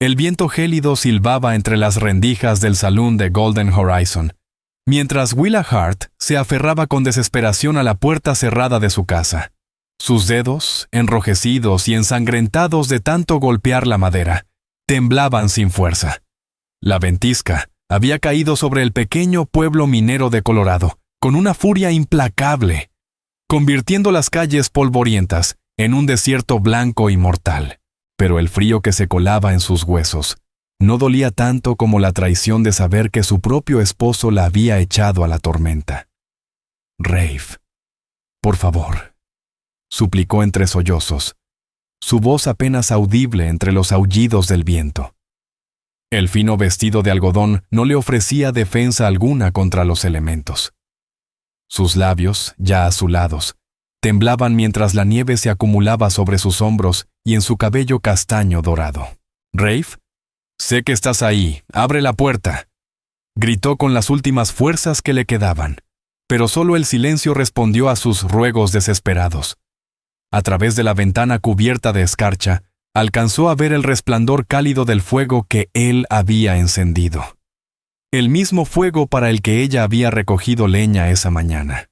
El viento gélido silbaba entre las rendijas del salón de Golden Horizon, mientras Willa Hart se aferraba con desesperación a la puerta cerrada de su casa. Sus dedos, enrojecidos y ensangrentados de tanto golpear la madera, temblaban sin fuerza. La ventisca había caído sobre el pequeño pueblo minero de Colorado, con una furia implacable, convirtiendo las calles polvorientas en un desierto blanco y mortal. Pero el frío que se colaba en sus huesos no dolía tanto como la traición de saber que su propio esposo la había echado a la tormenta. «Rafe, por favor», suplicó entre sollozos, su voz apenas audible entre los aullidos del viento. El fino vestido de algodón no le ofrecía defensa alguna contra los elementos. Sus labios, ya azulados, temblaban mientras la nieve se acumulaba sobre sus hombros y en su cabello castaño dorado. «Rafe, sé que estás ahí, abre la puerta», gritó con las últimas fuerzas que le quedaban, pero solo el silencio respondió a sus ruegos desesperados. A través de la ventana cubierta de escarcha, alcanzó a ver el resplandor cálido del fuego que él había encendido. El mismo fuego para el que ella había recogido leña esa mañana.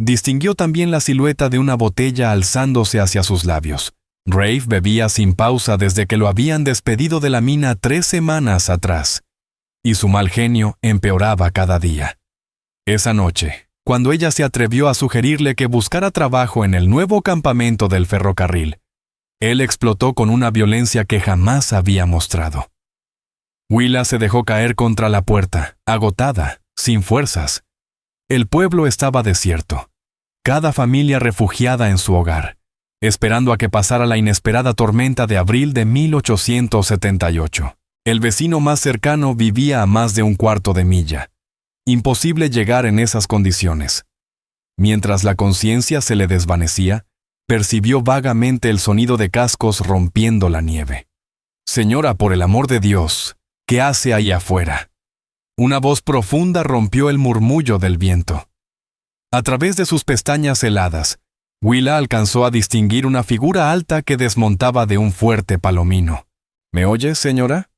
Distinguió también la silueta de una botella alzándose hacia sus labios. Rafe bebía sin pausa desde que lo habían despedido de la mina 3 semanas atrás, y su mal genio empeoraba cada día. Esa noche, cuando ella se atrevió a sugerirle que buscara trabajo en el nuevo campamento del ferrocarril, él explotó con una violencia que jamás había mostrado. Willa se dejó caer contra la puerta, agotada, sin fuerzas. El pueblo estaba desierto, cada familia refugiada en su hogar, esperando a que pasara la inesperada tormenta de abril de 1878. El vecino más cercano vivía a más de 1/4 de milla. Imposible llegar en esas condiciones. Mientras la conciencia se le desvanecía, percibió vagamente el sonido de cascos rompiendo la nieve. «Señora, por el amor de Dios, ¿qué hace ahí afuera?». Una voz profunda rompió el murmullo del viento. A través de sus pestañas heladas, Willa alcanzó a distinguir una figura alta que desmontaba de un fuerte palomino. «¿Me oye, señora?»,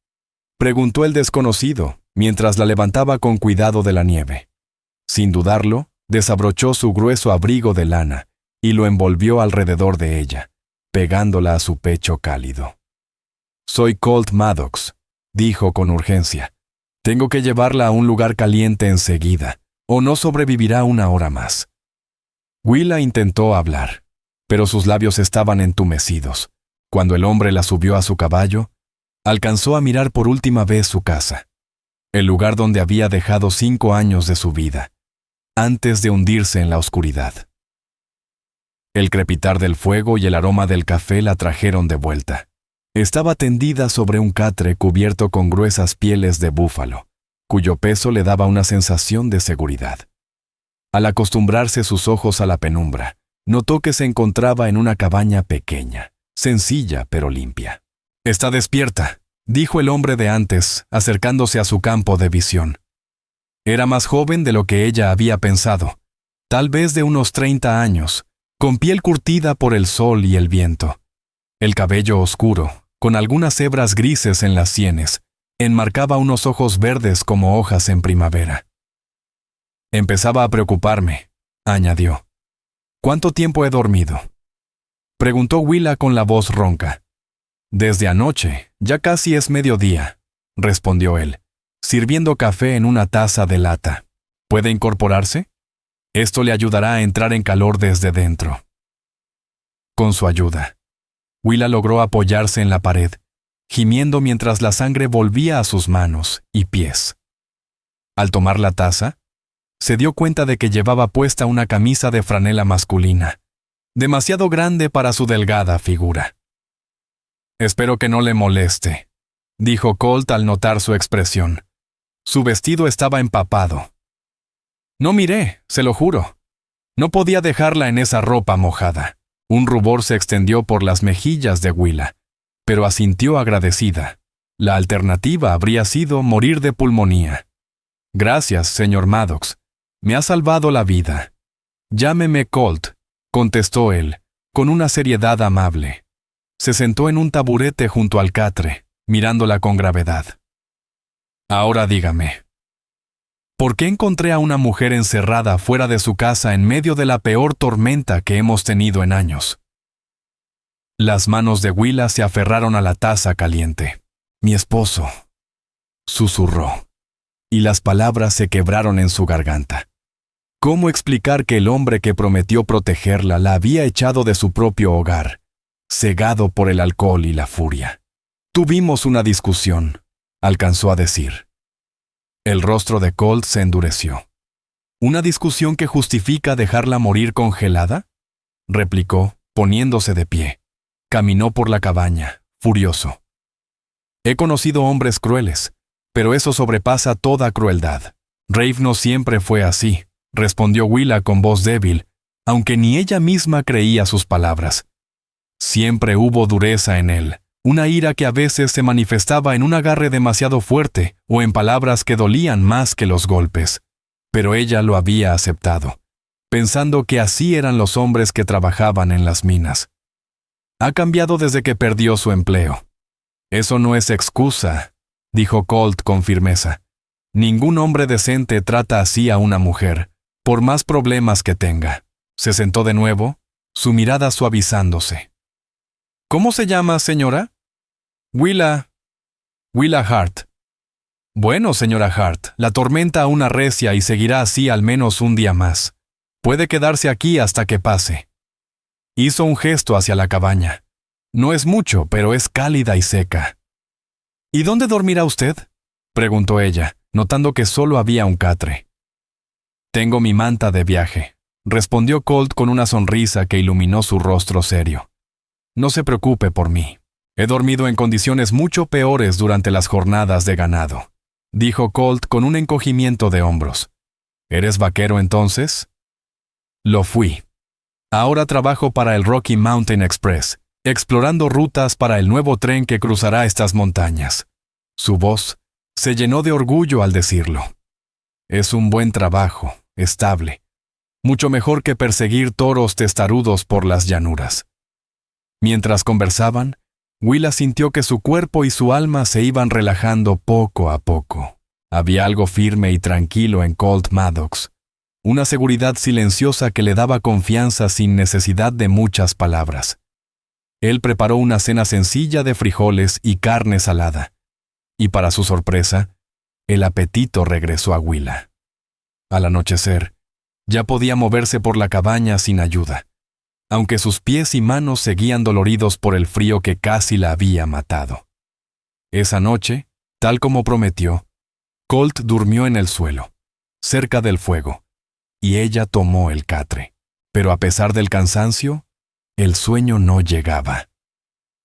preguntó el desconocido, mientras la levantaba con cuidado de la nieve. Sin dudarlo, desabrochó su grueso abrigo de lana y lo envolvió alrededor de ella, pegándola a su pecho cálido. «Soy Colt Maddox», dijo con urgencia. «Tengo que llevarla a un lugar caliente enseguida, o no sobrevivirá 1 hora más». Willa intentó hablar, pero sus labios estaban entumecidos. Cuando el hombre la subió a su caballo, alcanzó a mirar por última vez su casa, el lugar donde había dejado 5 años de su vida, antes de hundirse en la oscuridad. El crepitar del fuego y el aroma del café la trajeron de vuelta. Estaba tendida sobre un catre cubierto con gruesas pieles de búfalo, cuyo peso le daba una sensación de seguridad. Al acostumbrarse sus ojos a la penumbra, notó que se encontraba en una cabaña pequeña, sencilla pero limpia. «Está despierta», dijo el hombre de antes, acercándose a su campo de visión. Era más joven de lo que ella había pensado, tal vez de unos 30 años, con piel curtida por el sol y el viento. El cabello oscuro, con algunas hebras grises en las sienes, enmarcaba unos ojos verdes como hojas en primavera. «Empezaba a preocuparme», añadió. «¿Cuánto tiempo he dormido?», preguntó Willa con la voz ronca. «Desde anoche, ya casi es mediodía», respondió él, sirviendo café en una taza de lata. «¿Puede incorporarse? Esto le ayudará a entrar en calor desde dentro». Con su ayuda, Willa logró apoyarse en la pared, gimiendo mientras la sangre volvía a sus manos y pies. Al tomar la taza, se dio cuenta de que llevaba puesta una camisa de franela masculina, demasiado grande para su delgada figura. «Espero que no le moleste», dijo Colt al notar su expresión. Su vestido estaba empapado. «No miré, se lo juro. No podía dejarla en esa ropa mojada». Un rubor se extendió por las mejillas de Willa, pero asintió agradecida. La alternativa habría sido morir de pulmonía. «Gracias, señor Maddox. Me ha salvado la vida». «Llámeme Colt», contestó él, con una seriedad amable. Se sentó en un taburete junto al catre, mirándola con gravedad. Ahora dígame, ¿por qué encontré a una mujer encerrada fuera de su casa en medio de la peor tormenta que hemos tenido en años? Las manos de Willa se aferraron a la taza caliente. Mi esposo, susurró, y las palabras se quebraron en su garganta. ¿Cómo explicar que el hombre que prometió protegerla la había echado de su propio hogar, cegado por el alcohol y la furia? Tuvimos una discusión, alcanzó a decir. El rostro de Colt se endureció. ¿Una discusión que justifica dejarla morir congelada?, replicó, poniéndose de pie. Caminó por la cabaña, furioso. He conocido hombres crueles, pero eso sobrepasa toda crueldad. Rafe no siempre fue así, respondió Willa con voz débil, aunque ni ella misma creía sus palabras. Siempre hubo dureza en él, una ira que a veces se manifestaba en un agarre demasiado fuerte o en palabras que dolían más que los golpes. Pero ella lo había aceptado, pensando que así eran los hombres que trabajaban en las minas. Ha cambiado desde que perdió su empleo. Eso no es excusa, dijo Colt con firmeza. Ningún hombre decente trata así a una mujer, por más problemas que tenga. Se sentó de nuevo, su mirada suavizándose. ¿Cómo se llama, señora? Willa Hart. Bueno, señora Hart, la tormenta aún arrecia y seguirá así al menos un día más. Puede quedarse aquí hasta que pase. Hizo un gesto hacia la cabaña. No es mucho, pero es cálida y seca. ¿Y dónde dormirá usted?, preguntó ella, notando que solo había un catre. Tengo mi manta de viaje, respondió Colt con una sonrisa que iluminó su rostro serio. No se preocupe por mí. He dormido en condiciones mucho peores durante las jornadas de ganado, dijo Colt con un encogimiento de hombros. ¿Eres vaquero entonces? Lo fui. Ahora trabajo para el Rocky Mountain Express, explorando rutas para el nuevo tren que cruzará estas montañas. Su voz se llenó de orgullo al decirlo. Es un buen trabajo, estable, mucho mejor que perseguir toros testarudos por las llanuras. Mientras conversaban, Willa sintió que su cuerpo y su alma se iban relajando poco a poco. Había algo firme y tranquilo en Colt Maddox, una seguridad silenciosa que le daba confianza sin necesidad de muchas palabras. Él preparó una cena sencilla de frijoles y carne salada, y para su sorpresa, el apetito regresó a Willa. Al anochecer, ya podía moverse por la cabaña sin ayuda, aunque sus pies y manos seguían doloridos por el frío que casi la había matado. Esa noche, tal como prometió, Colt durmió en el suelo, cerca del fuego, y ella tomó el catre. Pero a pesar del cansancio, el sueño no llegaba.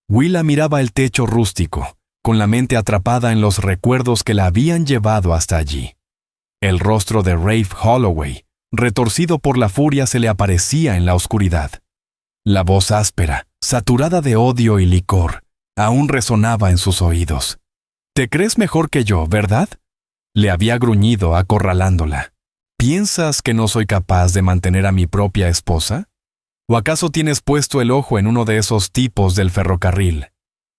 Willa miraba el techo rústico, con la mente atrapada en los recuerdos que la habían llevado hasta allí. El rostro de Rafe Holloway, retorcido por la furia, se le aparecía en la oscuridad. La voz áspera, saturada de odio y licor, aún resonaba en sus oídos. «¿Te crees mejor que yo, verdad?», le había gruñido acorralándola. «¿Piensas que no soy capaz de mantener a mi propia esposa? ¿O acaso tienes puesto el ojo en uno de esos tipos del ferrocarril?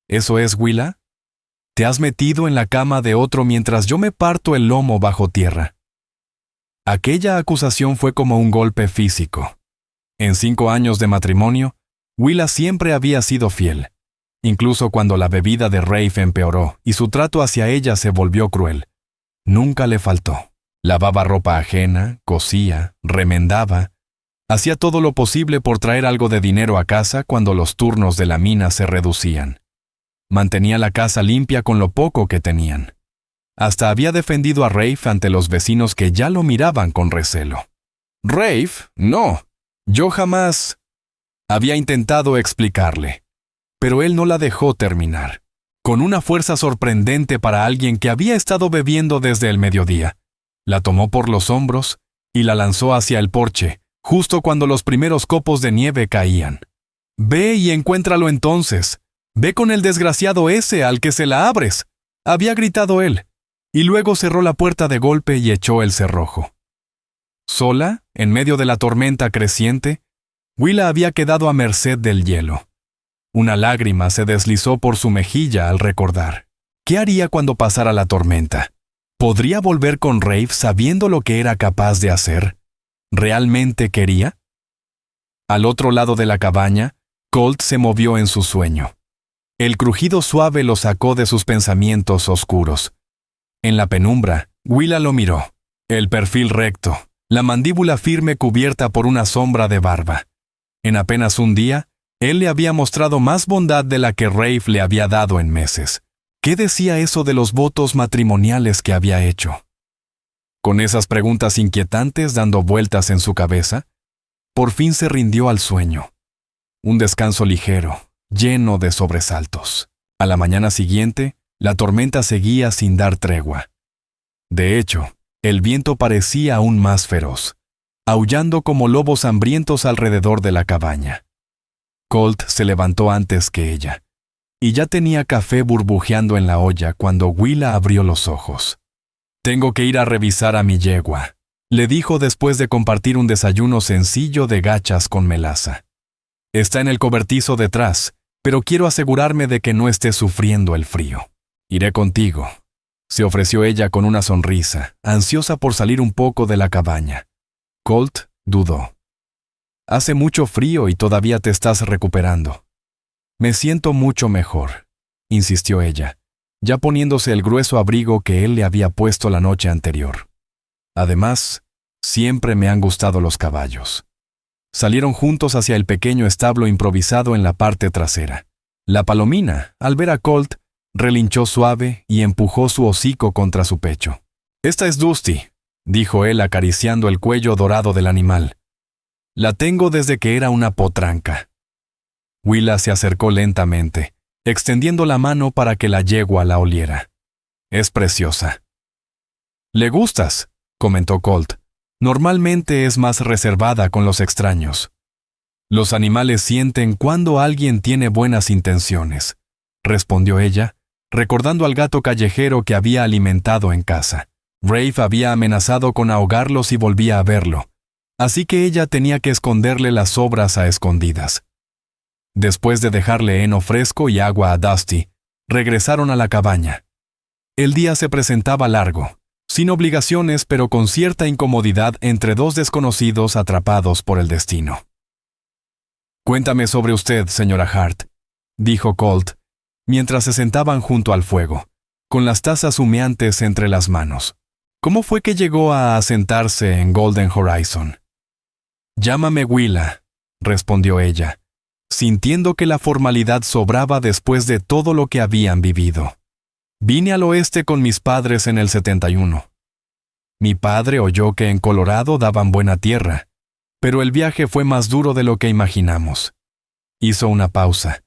¿Eso es, Willa? ¿Te has metido en la cama de otro mientras yo me parto el lomo bajo tierra?» Aquella acusación fue como un golpe físico. En 5 años de matrimonio, Willa siempre había sido fiel, incluso cuando la bebida de Rafe empeoró y su trato hacia ella se volvió cruel. Nunca le faltó. Lavaba ropa ajena, cosía, remendaba. Hacía todo lo posible por traer algo de dinero a casa cuando los turnos de la mina se reducían. Mantenía la casa limpia con lo poco que tenían. Hasta había defendido a Rafe ante los vecinos que ya lo miraban con recelo. «Rafe, no. Yo jamás...» Había intentado explicarle, pero él no la dejó terminar. Con una fuerza sorprendente para alguien que había estado bebiendo desde el mediodía, la tomó por los hombros y la lanzó hacia el porche, justo cuando los primeros copos de nieve caían. «Ve y encuéntralo entonces. Ve con el desgraciado ese al que se la abres», había gritado él, y luego cerró la puerta de golpe y echó el cerrojo. Sola, en medio de la tormenta creciente, Willa había quedado a merced del hielo. Una lágrima se deslizó por su mejilla al recordar. ¿Qué haría cuando pasara la tormenta? ¿Podría volver con Rafe sabiendo lo que era capaz de hacer? ¿Realmente quería? Al otro lado de la cabaña, Colt se movió en su sueño. El crujido suave lo sacó de sus pensamientos oscuros. En la penumbra, Willa lo miró. El perfil recto, la mandíbula firme cubierta por una sombra de barba. En apenas un día, él le había mostrado más bondad de la que Rafe le había dado en meses. ¿Qué decía eso de los votos matrimoniales que había hecho? Con esas preguntas inquietantes dando vueltas en su cabeza, por fin se rindió al sueño. Un descanso ligero, lleno de sobresaltos. A la mañana siguiente, la tormenta seguía sin dar tregua. De hecho, el viento parecía aún más feroz, aullando como lobos hambrientos alrededor de la cabaña. Colt se levantó antes que ella, y ya tenía café burbujeando en la olla cuando Willa abrió los ojos. «Tengo que ir a revisar a mi yegua», le dijo después de compartir un desayuno sencillo de gachas con melaza. «Está en el cobertizo detrás, pero quiero asegurarme de que no esté sufriendo el frío. Iré contigo», se ofreció ella con una sonrisa, ansiosa por salir un poco de la cabaña. Colt dudó. «Hace mucho frío y todavía te estás recuperando». «Me siento mucho mejor», insistió ella, ya poniéndose el grueso abrigo que él le había puesto la noche anterior. «Además, siempre me han gustado los caballos». Salieron juntos hacia el pequeño establo improvisado en la parte trasera. La palomina, al ver a Colt, relinchó suave y empujó su hocico contra su pecho. «Esta es Dusty», dijo él acariciando el cuello dorado del animal. «La tengo desde que era una potranca». Willa se acercó lentamente, extendiendo la mano para que la yegua la oliera. «Es preciosa». «¿Le gustas?», comentó Colt. «Normalmente es más reservada con los extraños». «Los animales sienten cuando alguien tiene buenas intenciones», respondió ella, recordando al gato callejero que había alimentado en casa. Rafe había amenazado con ahogarlo si volvía a verlo, así que ella tenía que esconderle las sobras a escondidas. Después de dejarle heno fresco y agua a Dusty, regresaron a la cabaña. El día se presentaba largo, sin obligaciones pero con cierta incomodidad entre dos desconocidos atrapados por el destino. «Cuéntame sobre usted, señora Hart», dijo Colt, mientras se sentaban junto al fuego, con las tazas humeantes entre las manos. «¿Cómo fue que llegó a asentarse en Golden Horizon?» «Llámame Willa», respondió ella, sintiendo que la formalidad sobraba después de todo lo que habían vivido. «Vine al oeste con mis padres en el 71. Mi padre oyó que en Colorado daban buena tierra, pero el viaje fue más duro de lo que imaginamos». Hizo una pausa,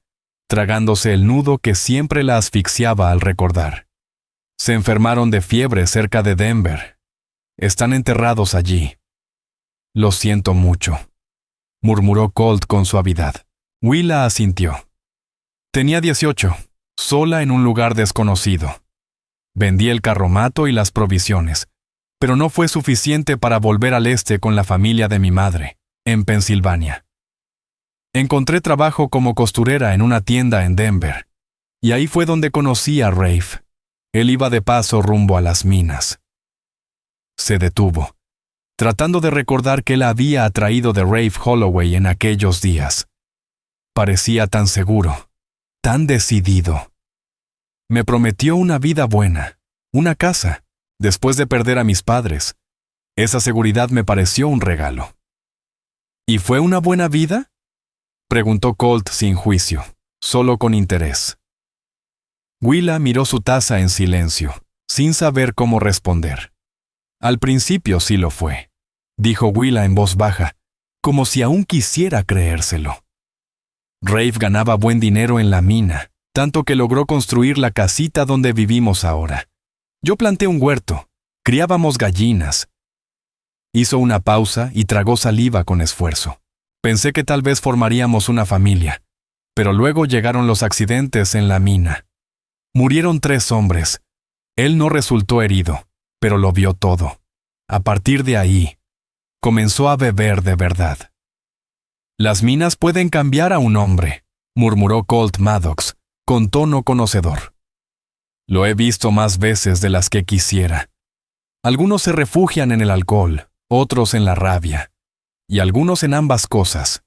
tragándose el nudo que siempre la asfixiaba al recordar. «Se enfermaron de fiebre cerca de Denver. Están enterrados allí». «Lo siento mucho», murmuró Colt con suavidad. Willa asintió. «Tenía 18, sola en un lugar desconocido. Vendí el carromato y las provisiones, pero no fue suficiente para volver al este con la familia de mi madre, en Pensilvania. Encontré trabajo como costurera en una tienda en Denver, y ahí fue donde conocí a Rafe. Él iba de paso rumbo a las minas». Se detuvo, tratando de recordar qué la había atraído de Rafe Holloway en aquellos días. Parecía tan seguro, tan decidido. «Me prometió una vida buena, una casa, después de perder a mis padres. Esa seguridad me pareció un regalo». «¿Y fue una buena vida?», preguntó Colt sin juicio, solo con interés. Willa miró su taza en silencio, sin saber cómo responder. «Al principio sí lo fue», dijo Willa en voz baja, como si aún quisiera creérselo. «Rafe ganaba buen dinero en la mina, tanto que logró construir la casita donde vivimos ahora. Yo planté un huerto, criábamos gallinas». Hizo una pausa y tragó saliva con esfuerzo. «Pensé que tal vez formaríamos una familia, pero luego llegaron los accidentes en la mina. Murieron 3 hombres. Él no resultó herido, pero lo vio todo. A partir de ahí, comenzó a beber de verdad». «Las minas pueden cambiar a un hombre», murmuró Colt Maddox, con tono conocedor. Lo he visto más veces de las que quisiera. Algunos se refugian en el alcohol, otros en la rabia, y algunos en ambas cosas.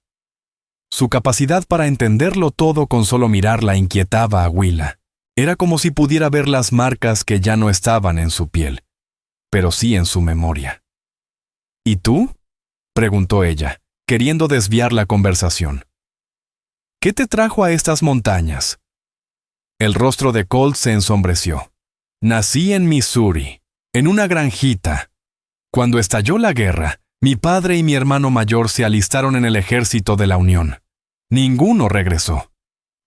Su capacidad para entenderlo todo con solo mirarla inquietaba a Willa. Era como si pudiera ver las marcas que ya no estaban en su piel, pero sí en su memoria. ¿Y tú?, preguntó ella, queriendo desviar la conversación. ¿Qué te trajo a estas montañas? El rostro de Colt se ensombreció. Nací en Missouri, en una granjita. Cuando estalló la guerra, mi padre y mi hermano mayor se alistaron en el ejército de la Unión. Ninguno regresó.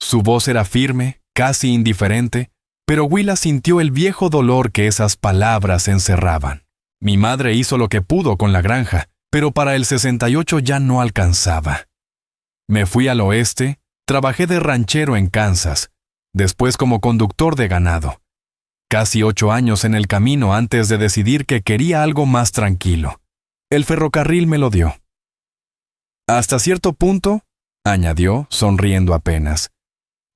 Su voz era firme, casi indiferente, pero Willa sintió el viejo dolor que esas palabras encerraban. Mi madre hizo lo que pudo con la granja, pero para el 68 ya no alcanzaba. Me fui al oeste, trabajé de ranchero en Kansas, después como conductor de ganado. Casi 8 años en el camino antes de decidir que quería algo más tranquilo. El ferrocarril me lo dio. Hasta cierto punto, añadió, sonriendo apenas.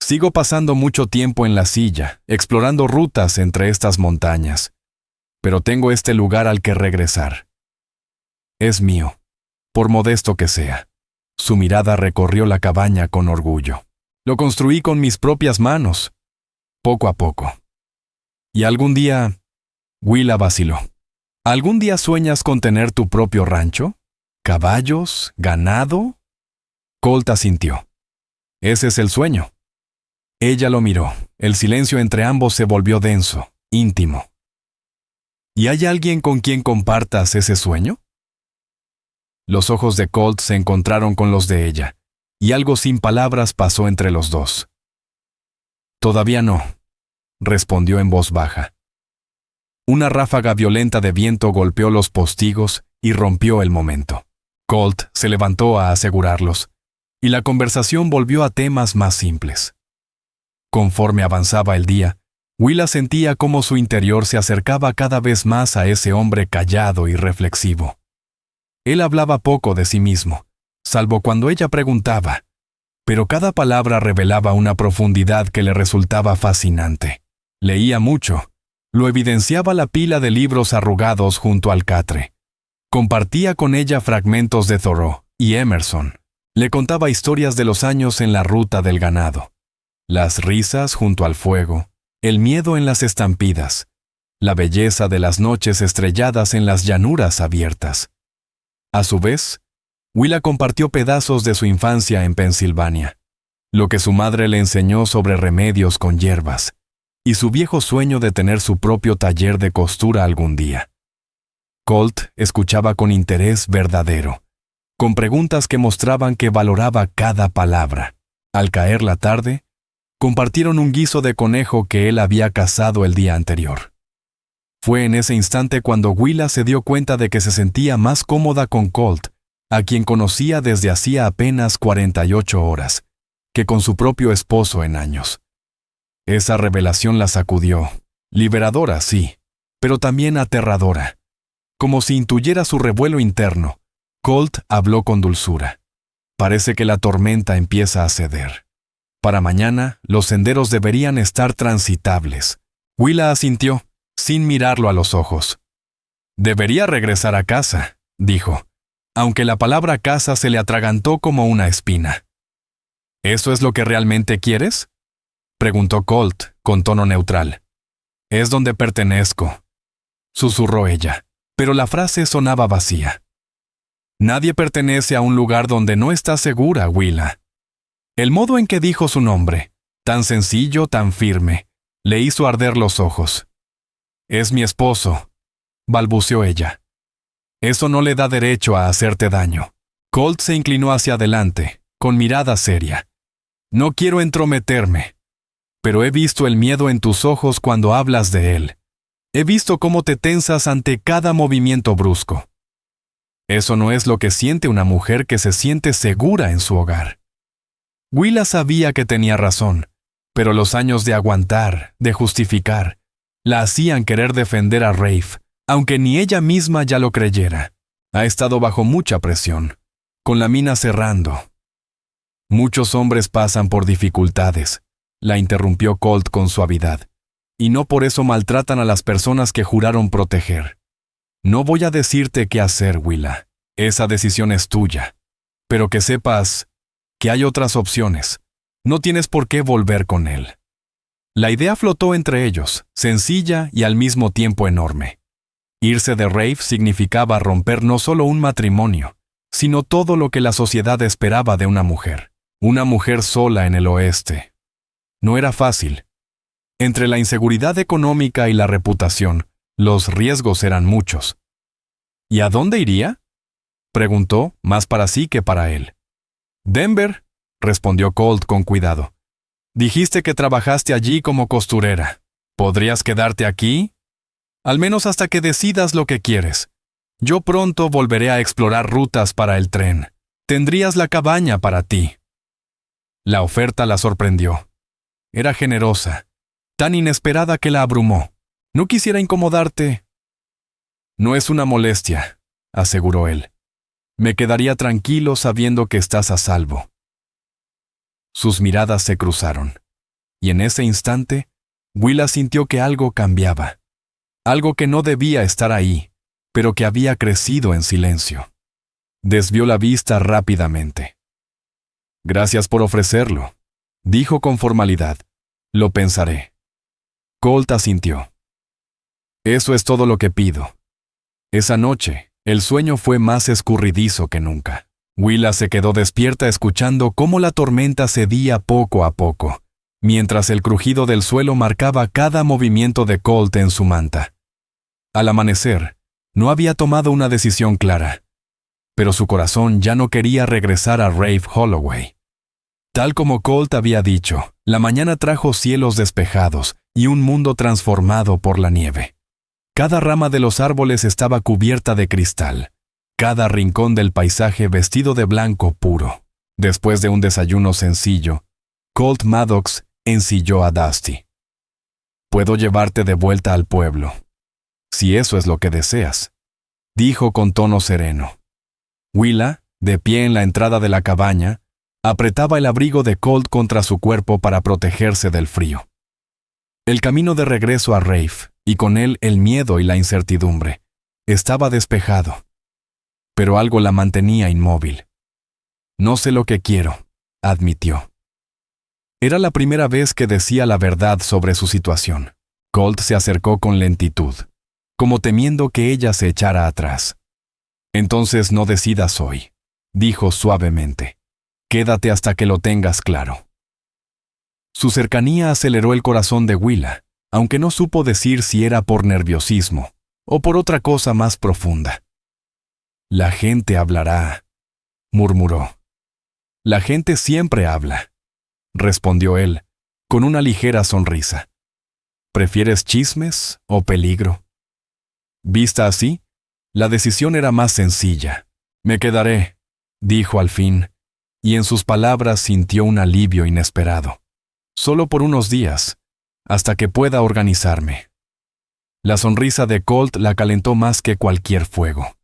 Sigo pasando mucho tiempo en la silla, explorando rutas entre estas montañas. Pero tengo este lugar al que regresar. Es mío, por modesto que sea. Su mirada recorrió la cabaña con orgullo. Lo construí con mis propias manos, poco a poco. Y algún día, Willa vaciló. ¿Algún día sueñas con tener tu propio rancho? ¿Caballos? ¿Ganado? Colt asintió. Ese es el sueño. Ella lo miró. El silencio entre ambos se volvió denso, íntimo. ¿Y hay alguien con quien compartas ese sueño? Los ojos de Colt se encontraron con los de ella, y algo sin palabras pasó entre los dos. Todavía no, respondió en voz baja. Una ráfaga violenta de viento golpeó los postigos y rompió el momento. Colt se levantó a asegurarlos, y la conversación volvió a temas más simples. Conforme avanzaba el día, Willa sentía cómo su interior se acercaba cada vez más a ese hombre callado y reflexivo. Él hablaba poco de sí mismo, salvo cuando ella preguntaba, pero cada palabra revelaba una profundidad que le resultaba fascinante. Leía mucho, lo evidenciaba la pila de libros arrugados junto al catre. Compartía con ella fragmentos de Thoreau y Emerson. Le contaba historias de los años en la ruta del ganado. Las risas junto al fuego, el miedo en las estampidas, la belleza de las noches estrelladas en las llanuras abiertas. A su vez, Willa compartió pedazos de su infancia en Pensilvania, lo que su madre le enseñó sobre remedios con hierbas, y su viejo sueño de tener su propio taller de costura algún día. Colt escuchaba con interés verdadero, con preguntas que mostraban que valoraba cada palabra. Al caer la tarde, compartieron un guiso de conejo que él había cazado el día anterior. Fue en ese instante cuando Willa se dio cuenta de que se sentía más cómoda con Colt, a quien conocía desde hacía apenas 48 horas, que con su propio esposo en años. Esa revelación la sacudió, liberadora, sí, pero también aterradora. Como si intuyera su revuelo interno, Colt habló con dulzura. Parece que la tormenta empieza a ceder. Para mañana, los senderos deberían estar transitables. Willa asintió, sin mirarlo a los ojos. Debería regresar a casa, dijo, aunque la palabra casa se le atragantó como una espina. ¿Eso es lo que realmente quieres?, preguntó Colt, con tono neutral. Es donde pertenezco, susurró ella, pero la frase sonaba vacía. Nadie pertenece a un lugar donde no está segura, Willa. El modo en que dijo su nombre, tan sencillo, tan firme, le hizo arder los ojos. Es mi esposo, balbuceó ella. Eso no le da derecho a hacerte daño. Colt se inclinó hacia adelante, con mirada seria. No quiero entrometerme, pero he visto el miedo en tus ojos cuando hablas de él. He visto cómo te tensas ante cada movimiento brusco. Eso no es lo que siente una mujer que se siente segura en su hogar. Willa sabía que tenía razón, pero los años de aguantar, de justificar, la hacían querer defender a Rafe, aunque ni ella misma ya lo creyera. Ha estado bajo mucha presión, con la mina cerrando. Muchos hombres pasan por dificultades, la interrumpió Colt con suavidad, y no por eso maltratan a las personas que juraron proteger. No voy a decirte qué hacer, Willa. Esa decisión es tuya. Pero que sepas que hay otras opciones. No tienes por qué volver con él. La idea flotó entre ellos, sencilla y al mismo tiempo enorme. Irse de Rafe significaba romper no solo un matrimonio, sino todo lo que la sociedad esperaba de una mujer sola en el oeste. No era fácil. Entre la inseguridad económica y la reputación, los riesgos eran muchos. ¿Y a dónde iría?, preguntó, más para sí que para él. Denver, respondió Colt con cuidado. Dijiste que trabajaste allí como costurera. ¿Podrías quedarte aquí? Al menos hasta que decidas lo que quieres. Yo pronto volveré a explorar rutas para el tren. Tendrías la cabaña para ti. La oferta la sorprendió. Era generosa, tan inesperada que la abrumó. No quisiera incomodarte. No es una molestia, aseguró él. Me quedaría tranquilo sabiendo que estás a salvo. Sus miradas se cruzaron, y en ese instante, Willa sintió que algo cambiaba. Algo que no debía estar ahí, pero que había crecido en silencio. Desvió la vista rápidamente. Gracias por ofrecerlo, dijo con formalidad. Lo pensaré. Colt asintió. Eso es todo lo que pido. Esa noche, el sueño fue más escurridizo que nunca. Willa se quedó despierta escuchando cómo la tormenta cedía poco a poco, mientras el crujido del suelo marcaba cada movimiento de Colt en su manta. Al amanecer, no había tomado una decisión clara, pero su corazón ya no quería regresar a Rafe Holloway. Tal como Colt había dicho, la mañana trajo cielos despejados y un mundo transformado por la nieve. Cada rama de los árboles estaba cubierta de cristal, cada rincón del paisaje vestido de blanco puro. Después de un desayuno sencillo, Colt Maddox ensilló a Dusty. Puedo llevarte de vuelta al pueblo, si eso es lo que deseas, dijo con tono sereno. Willa, de pie en la entrada de la cabaña, apretaba el abrigo de Colt contra su cuerpo para protegerse del frío. El camino de regreso a Rafe, y con él el miedo y la incertidumbre, estaba despejado. Pero algo la mantenía inmóvil. No sé lo que quiero, admitió. Era la primera vez que decía la verdad sobre su situación. Colt se acercó con lentitud, como temiendo que ella se echara atrás. Entonces no decidas hoy, dijo suavemente. Quédate hasta que lo tengas claro. Su cercanía aceleró el corazón de Willa, aunque no supo decir si era por nerviosismo o por otra cosa más profunda. La gente hablará, murmuró. La gente siempre habla, respondió él, con una ligera sonrisa. ¿Prefieres chismes o peligro? Vista así, la decisión era más sencilla. Me quedaré, dijo al fin, y en sus palabras sintió un alivio inesperado. Solo por unos días, hasta que pueda organizarme. La sonrisa de Colt la calentó más que cualquier fuego.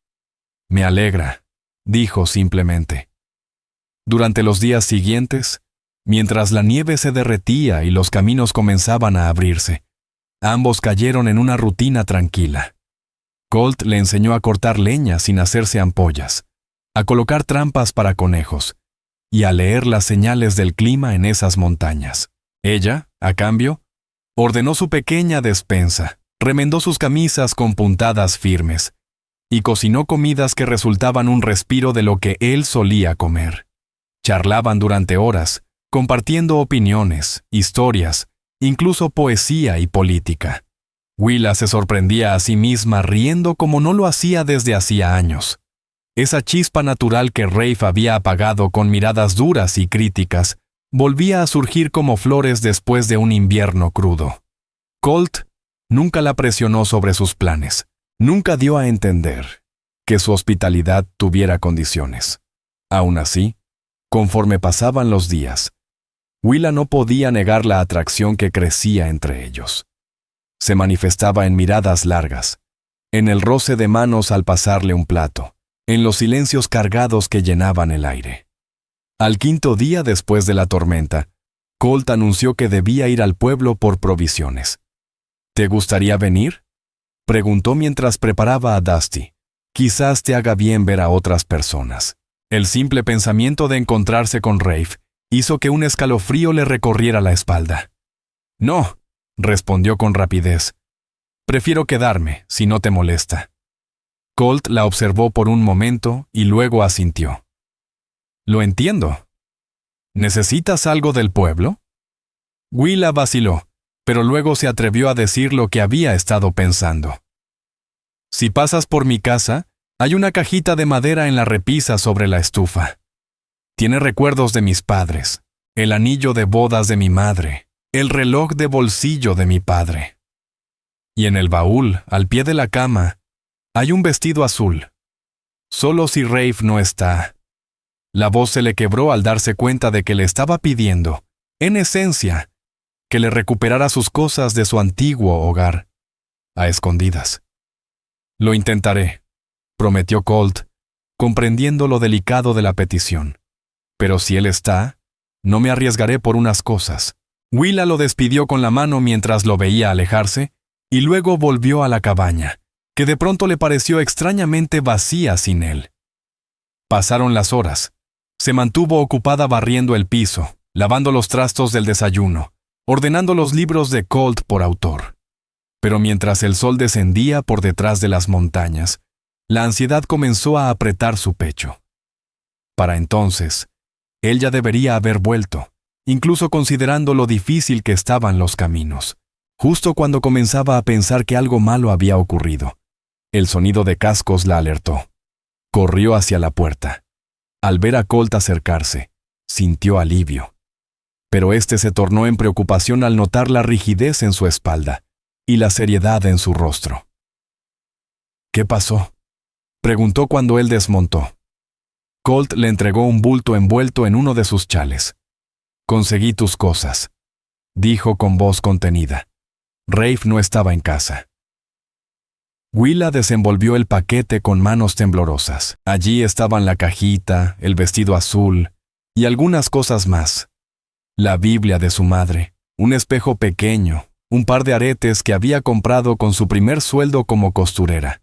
Me alegra, dijo simplemente. Durante los días siguientes, mientras la nieve se derretía y los caminos comenzaban a abrirse, ambos cayeron en una rutina tranquila. Colt le enseñó a cortar leña sin hacerse ampollas, a colocar trampas para conejos y a leer las señales del clima en esas montañas. Ella, a cambio, ordenó su pequeña despensa, remendó sus camisas con puntadas firmes y cocinó comidas que resultaban un respiro de lo que él solía comer. Charlaban durante horas, compartiendo opiniones, historias, incluso poesía y política. Willa se sorprendía a sí misma riendo como no lo hacía desde hacía años. Esa chispa natural que Rafe había apagado con miradas duras y críticas volvía a surgir como flores después de un invierno crudo. Colt nunca la presionó sobre sus planes, nunca dio a entender que su hospitalidad tuviera condiciones. Aún así, conforme pasaban los días, Willa no podía negar la atracción que crecía entre ellos. Se manifestaba en miradas largas, en el roce de manos al pasarle un plato, en los silencios cargados que llenaban el aire. Al quinto día después de la tormenta, Colt anunció que debía ir al pueblo por provisiones. ¿Te gustaría venir?, preguntó mientras preparaba a Dusty. Quizás te haga bien ver a otras personas. El simple pensamiento de encontrarse con Rafe hizo que un escalofrío le recorriera la espalda. No, respondió con rapidez. Prefiero quedarme, si no te molesta. Colt la observó por un momento y luego asintió. Lo entiendo. ¿Necesitas algo del pueblo? Willa vaciló, pero luego se atrevió a decir lo que había estado pensando. Si pasas por mi casa, hay una cajita de madera en la repisa sobre la estufa. Tiene recuerdos de mis padres, el anillo de bodas de mi madre, el reloj de bolsillo de mi padre. Y en el baúl, al pie de la cama, hay un vestido azul. Solo si Rafe no está. La voz se le quebró al darse cuenta de que le estaba pidiendo, en esencia, que le recuperara sus cosas de su antiguo hogar, a escondidas. Lo intentaré, prometió Colt, comprendiendo lo delicado de la petición. Pero si él está, no me arriesgaré por unas cosas. Willa lo despidió con la mano mientras lo veía alejarse, y luego volvió a la cabaña, que de pronto le pareció extrañamente vacía sin él. Pasaron las horas. Se mantuvo ocupada barriendo el piso, lavando los trastos del desayuno, ordenando los libros de Colt por autor. Pero mientras el sol descendía por detrás de las montañas, la ansiedad comenzó a apretar su pecho. Para entonces, él ya debería haber vuelto, incluso considerando lo difícil que estaban los caminos. Justo cuando comenzaba a pensar que algo malo había ocurrido, el sonido de cascos la alertó. Corrió hacia la puerta. Al ver a Colt acercarse, sintió alivio. Pero este se tornó en preocupación al notar la rigidez en su espalda y la seriedad en su rostro. ¿Qué pasó?, preguntó cuando él desmontó. Colt le entregó un bulto envuelto en uno de sus chales. «Conseguí tus cosas», dijo con voz contenida. Rafe no estaba en casa. Willa desenvolvió el paquete con manos temblorosas. Allí estaban la cajita, el vestido azul y algunas cosas más. La Biblia de su madre, un espejo pequeño, un par de aretes que había comprado con su primer sueldo como costurera.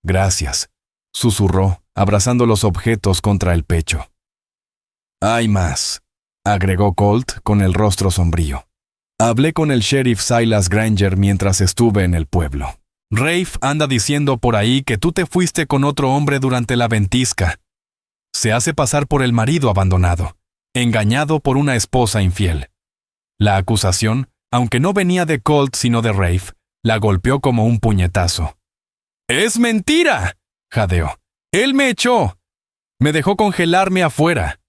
«Gracias», susurró, abrazando los objetos contra el pecho. «Hay más», agregó Colt con el rostro sombrío. «Hablé con el sheriff Silas Granger mientras estuve en el pueblo. Rafe anda diciendo por ahí que tú te fuiste con otro hombre durante la ventisca. Se hace pasar por el marido abandonado, engañado por una esposa infiel. La acusación, aunque no venía de Colt sino de Rafe, la golpeó como un puñetazo. «¡Es mentira!», jadeó. «Él me echó. Me dejó congelarme afuera».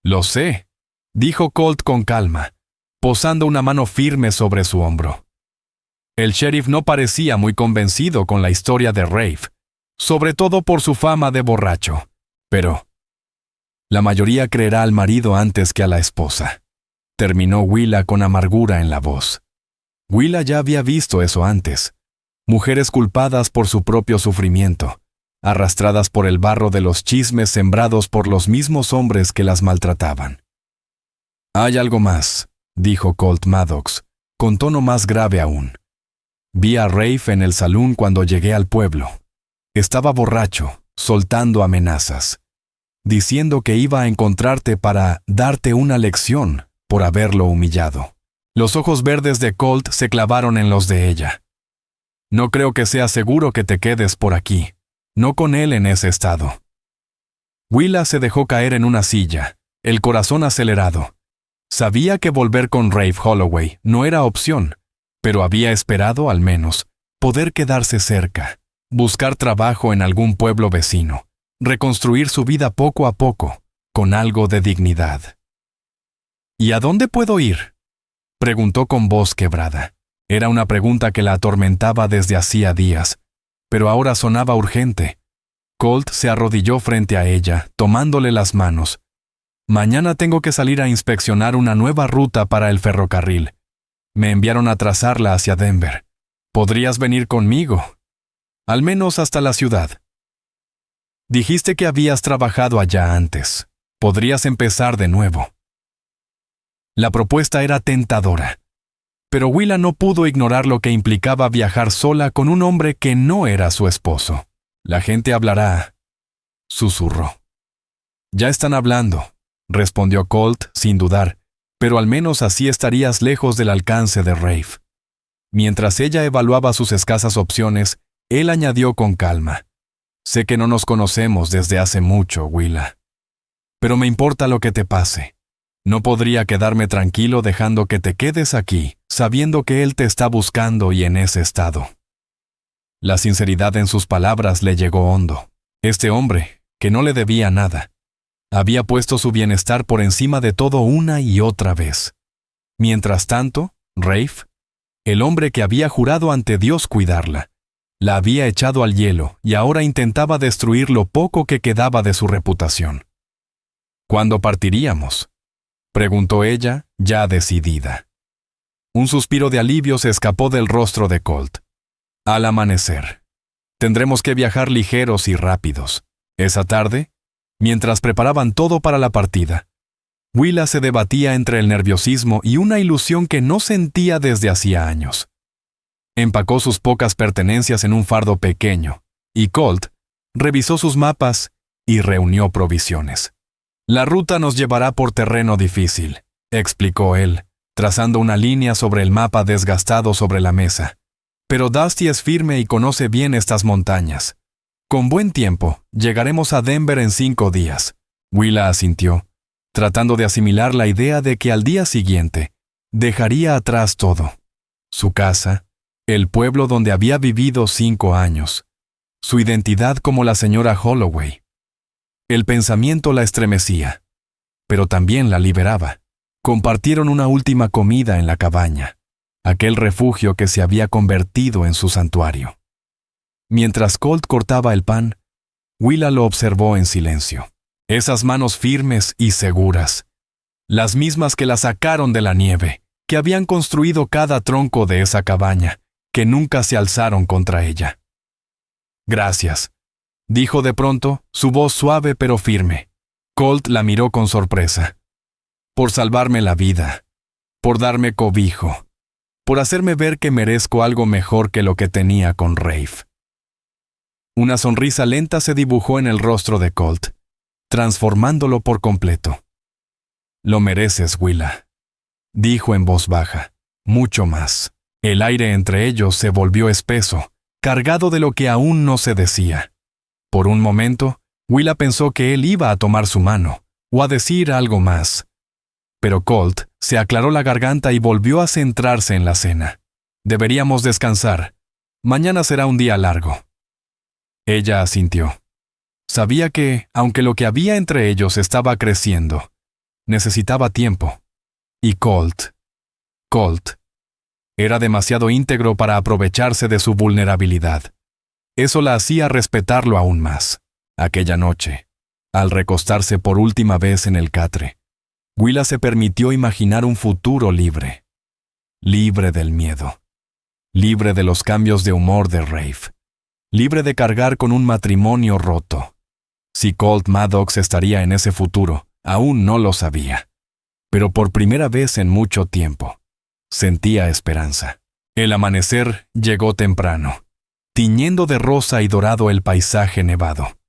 «Lo sé», dijo Colt con calma, posando una mano firme sobre su hombro. El sheriff no parecía muy convencido con la historia de Rafe, sobre todo por su fama de borracho, pero la mayoría creerá al marido antes que a la esposa, terminó Willa con amargura en la voz. Willa ya había visto eso antes. Mujeres culpadas por su propio sufrimiento, arrastradas por el barro de los chismes sembrados por los mismos hombres que las maltrataban. «Hay algo más», dijo Colt Maddox, con tono más grave aún. «Vi a Rafe en el salón cuando llegué al pueblo. Estaba borracho, soltando amenazas, diciendo que iba a encontrarte para darte una lección por haberlo humillado». Los ojos verdes de Colt se clavaron en los de ella. «No creo que sea seguro que te quedes por aquí, no con él en ese estado». Willa se dejó caer en una silla, el corazón acelerado. Sabía que volver con Rafe Holloway no era opción, pero había esperado, al menos, poder quedarse cerca, buscar trabajo en algún pueblo vecino, reconstruir su vida poco a poco, con algo de dignidad. «¿Y a dónde puedo ir?», preguntó con voz quebrada. Era una pregunta que la atormentaba desde hacía días, pero ahora sonaba urgente. Colt se arrodilló frente a ella, tomándole las manos. «Mañana tengo que salir a inspeccionar una nueva ruta para el ferrocarril. Me enviaron a trazarla hacia Denver. ¿Podrías venir conmigo? Al menos hasta la ciudad. Dijiste que habías trabajado allá antes. Podrías empezar de nuevo». La propuesta era tentadora, Pero Willa no pudo ignorar lo que implicaba viajar sola con un hombre que no era su esposo. La gente hablará, susurró. Ya están hablando, respondió Colt sin dudar, pero al menos así estarías lejos del alcance de Rafe. Mientras ella evaluaba sus escasas opciones, él añadió con calma. Sé que no nos conocemos desde hace mucho, Willa. Pero me importa lo que te pase. No podría quedarme tranquilo dejando que te quedes aquí, sabiendo que él te está buscando y en ese estado. La sinceridad en sus palabras le llegó hondo. Este hombre, que no le debía nada, había puesto su bienestar por encima de todo una y otra vez. Mientras tanto, Rafe, el hombre que había jurado ante Dios cuidarla, la había echado al hielo y ahora intentaba destruir lo poco que quedaba de su reputación. ¿Cuándo partiríamos?, preguntó ella, ya decidida. Un suspiro de alivio se escapó del rostro de Colt. Al amanecer. Tendremos que viajar ligeros y rápidos. Esa tarde, mientras preparaban todo para la partida, Willa se debatía entre el nerviosismo y una ilusión que no sentía desde hacía años. Empacó sus pocas pertenencias en un fardo pequeño, y Colt revisó sus mapas y reunió provisiones. La ruta nos llevará por terreno difícil, explicó él, trazando una línea sobre el mapa desgastado sobre la mesa. Pero Dusty es firme y conoce bien estas montañas. Con buen tiempo, llegaremos a Denver en 5 días. Willa asintió, tratando de asimilar la idea de que al día siguiente dejaría atrás todo. Su casa, el pueblo donde había vivido 5 años, su identidad como la señora Holloway. El pensamiento la estremecía, pero también la liberaba. Compartieron una última comida en la cabaña, aquel refugio que se había convertido en su santuario. Mientras Colt cortaba el pan, Willa lo observó en silencio. Esas manos firmes y seguras, las mismas que la sacaron de la nieve, que habían construido cada tronco de esa cabaña, que nunca se alzaron contra ella. Gracias, dijo de pronto, su voz suave pero firme. Colt la miró con sorpresa. Por salvarme la vida, por darme cobijo, por hacerme ver que merezco algo mejor que lo que tenía con Rafe. Una sonrisa lenta se dibujó en el rostro de Colt, transformándolo por completo. Lo mereces, Willa, dijo en voz baja, mucho más. El aire entre ellos se volvió espeso, cargado de lo que aún no se decía. Por un momento, Willa pensó que él iba a tomar su mano, o a decir algo más. Pero Colt se aclaró la garganta y volvió a centrarse en la cena. Deberíamos descansar. Mañana será un día largo. Ella asintió. Sabía que, aunque lo que había entre ellos estaba creciendo, necesitaba tiempo. Y Colt era demasiado íntegro para aprovecharse de su vulnerabilidad. Eso la hacía respetarlo aún más. Aquella noche, al recostarse por última vez en el catre, Willa se permitió imaginar un futuro libre. Libre del miedo. Libre de los cambios de humor de Rafe. Libre de cargar con un matrimonio roto. Si Colt Maddox estaría en ese futuro, aún no lo sabía. Pero por primera vez en mucho tiempo, sentía esperanza. El amanecer llegó temprano, tiñendo de rosa y dorado el paisaje nevado.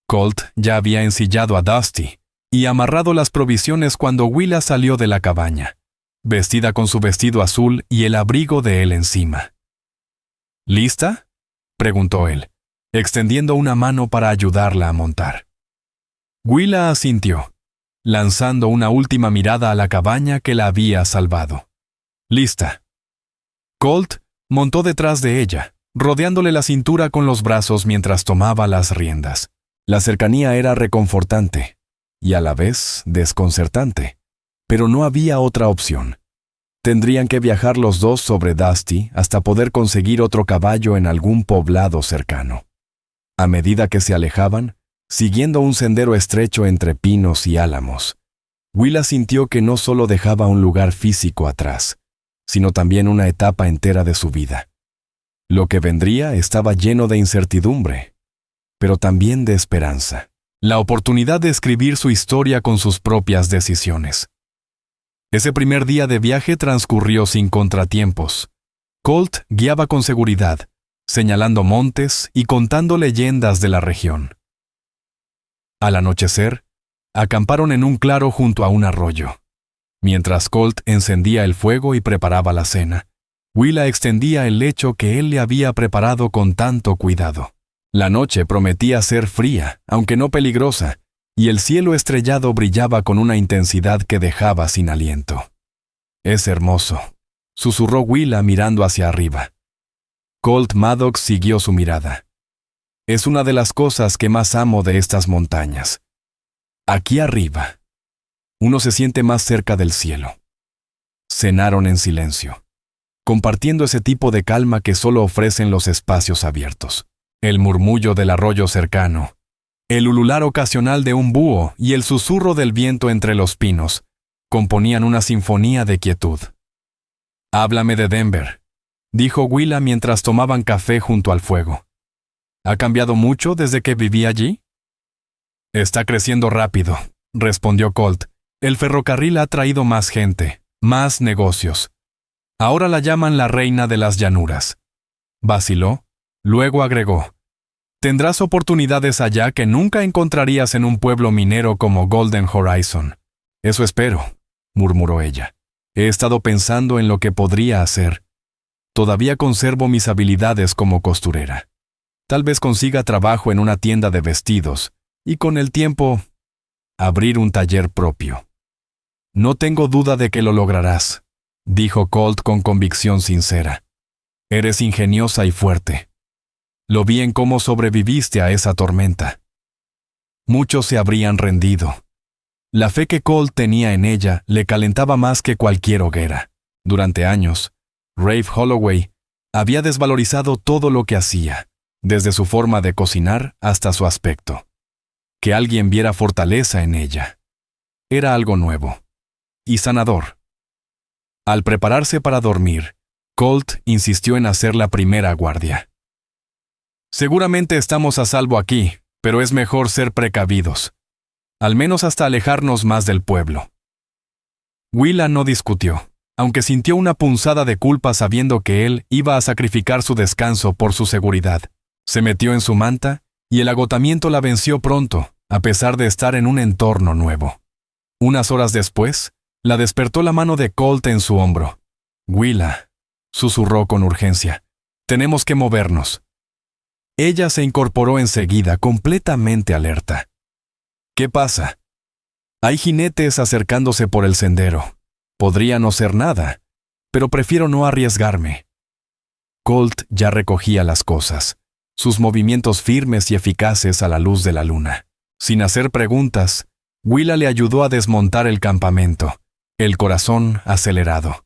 Colt ya había ensillado a Dusty y amarrado las provisiones cuando Willa salió de la cabaña, vestida con su vestido azul y el abrigo de él encima. ¿Lista?, preguntó él, extendiendo una mano para ayudarla a montar. Willa asintió, lanzando una última mirada a la cabaña que la había salvado. «Lista». Colt montó detrás de ella, rodeándole la cintura con los brazos mientras tomaba las riendas. La cercanía era reconfortante y a la vez desconcertante, pero no había otra opción. Tendrían que viajar los dos sobre Dusty hasta poder conseguir otro caballo en algún poblado cercano. A medida que se alejaban, siguiendo un sendero estrecho entre pinos y álamos, Willa sintió que no solo dejaba un lugar físico atrás, sino también una etapa entera de su vida. Lo que vendría estaba lleno de incertidumbre, pero también de esperanza. La oportunidad de escribir su historia con sus propias decisiones. Ese primer día de viaje transcurrió sin contratiempos. Colt guiaba con seguridad, señalando montes y contando leyendas de la región. Al anochecer, acamparon en un claro junto a un arroyo. Mientras Colt encendía el fuego y preparaba la cena, Willa extendía el lecho que él le había preparado con tanto cuidado. La noche prometía ser fría, aunque no peligrosa, y el cielo estrellado brillaba con una intensidad que dejaba sin aliento. «Es hermoso», susurró Willa mirando hacia arriba. Colt Maddox siguió su mirada. «Es una de las cosas que más amo de estas montañas. Aquí arriba, uno se siente más cerca del cielo». Cenaron en silencio, compartiendo ese tipo de calma que solo ofrecen los espacios abiertos. El murmullo del arroyo cercano, el ulular ocasional de un búho y el susurro del viento entre los pinos componían una sinfonía de quietud. «Háblame de Denver», dijo Willa mientras tomaban café junto al fuego. «¿Ha cambiado mucho desde que viví allí?» «Está creciendo rápido», respondió Colt. «El ferrocarril ha traído más gente, más negocios. Ahora la llaman la reina de las llanuras». Vaciló, luego agregó: «Tendrás oportunidades allá que nunca encontrarías en un pueblo minero como Golden Horizon». «Eso espero», murmuró ella. «He estado pensando en lo que podría hacer. Todavía conservo mis habilidades como costurera. Tal vez consiga trabajo en una tienda de vestidos y con el tiempo abrir un taller propio». «No tengo duda de que lo lograrás», dijo Colt con convicción sincera. «Eres ingeniosa y fuerte. Lo vi en cómo sobreviviste a esa tormenta». Muchos se habrían rendido. La fe que Colt tenía en ella le calentaba más que cualquier hoguera. Durante años, Rafe Holloway había desvalorizado todo lo que hacía, desde su forma de cocinar hasta su aspecto. Que alguien viera fortaleza en ella era algo nuevo y sanador. Al prepararse para dormir, Colt insistió en hacer la primera guardia. «Seguramente estamos a salvo aquí, pero es mejor ser precavidos. Al menos hasta alejarnos más del pueblo». Willa no discutió, aunque sintió una punzada de culpa sabiendo que él iba a sacrificar su descanso por su seguridad. Se metió en su manta y el agotamiento la venció pronto, a pesar de estar en un entorno nuevo. Unas horas después, la despertó la mano de Colt en su hombro. «Willa», susurró con urgencia, «tenemos que movernos». Ella se incorporó enseguida, completamente alerta. «¿Qué pasa?» «Hay jinetes acercándose por el sendero. Podría no ser nada, pero prefiero no arriesgarme». Colt ya recogía las cosas, sus movimientos firmes y eficaces a la luz de la luna. Sin hacer preguntas, Willa le ayudó a desmontar el campamento, el corazón acelerado.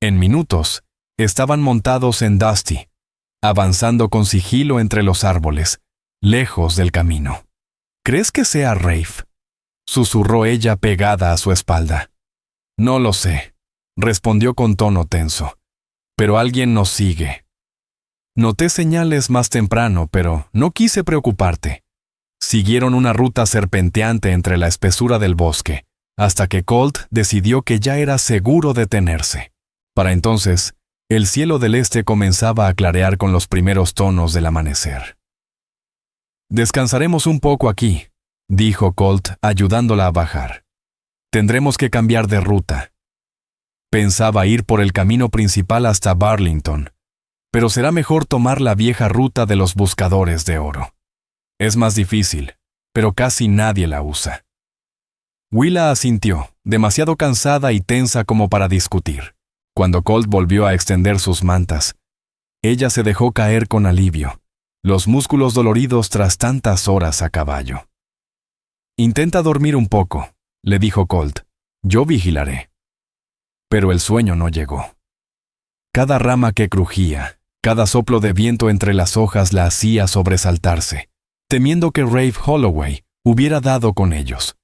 En minutos, estaban montados en Dusty, avanzando con sigilo entre los árboles, lejos del camino. «¿Crees que sea Rafe?», susurró ella pegada a su espalda. «No lo sé», respondió con tono tenso, «pero alguien nos sigue». Noté señales más temprano, pero no quise preocuparte. Siguieron una ruta serpenteante entre la espesura del bosque, hasta que Colt decidió que ya era seguro detenerse. Para entonces, el cielo del este comenzaba a clarear con los primeros tonos del amanecer. «Descansaremos un poco aquí», dijo Colt, ayudándola a bajar. «Tendremos que cambiar de ruta». Pensaba ir por el camino principal hasta Burlington, pero será mejor tomar la vieja ruta de los buscadores de oro. Es más difícil, pero casi nadie la usa. Willa asintió, demasiado cansada y tensa como para discutir. Cuando Colt volvió a extender sus mantas, ella se dejó caer con alivio, los músculos doloridos tras tantas horas a caballo. «Intenta dormir un poco», le dijo Colt. «Yo vigilaré». Pero el sueño no llegó. Cada rama que crujía, cada soplo de viento entre las hojas la hacía sobresaltarse, temiendo que Rafe Holloway hubiera dado con ellos.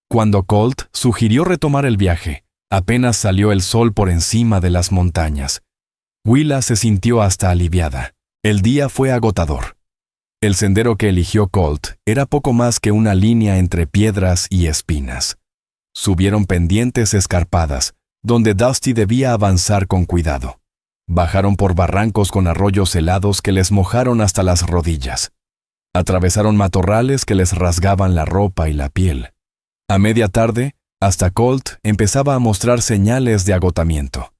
Cuando Colt sugirió retomar el viaje, apenas salió el sol por encima de las montañas. Willa se sintió hasta aliviada. El día fue agotador. El sendero que eligió Colt era poco más que una línea entre piedras y espinas. Subieron pendientes escarpadas, donde Dusty debía avanzar con cuidado. Bajaron por barrancos con arroyos helados que les mojaron hasta las rodillas. Atravesaron matorrales que les rasgaban la ropa y la piel. A media tarde, hasta Colt empezaba a mostrar señales de agotamiento.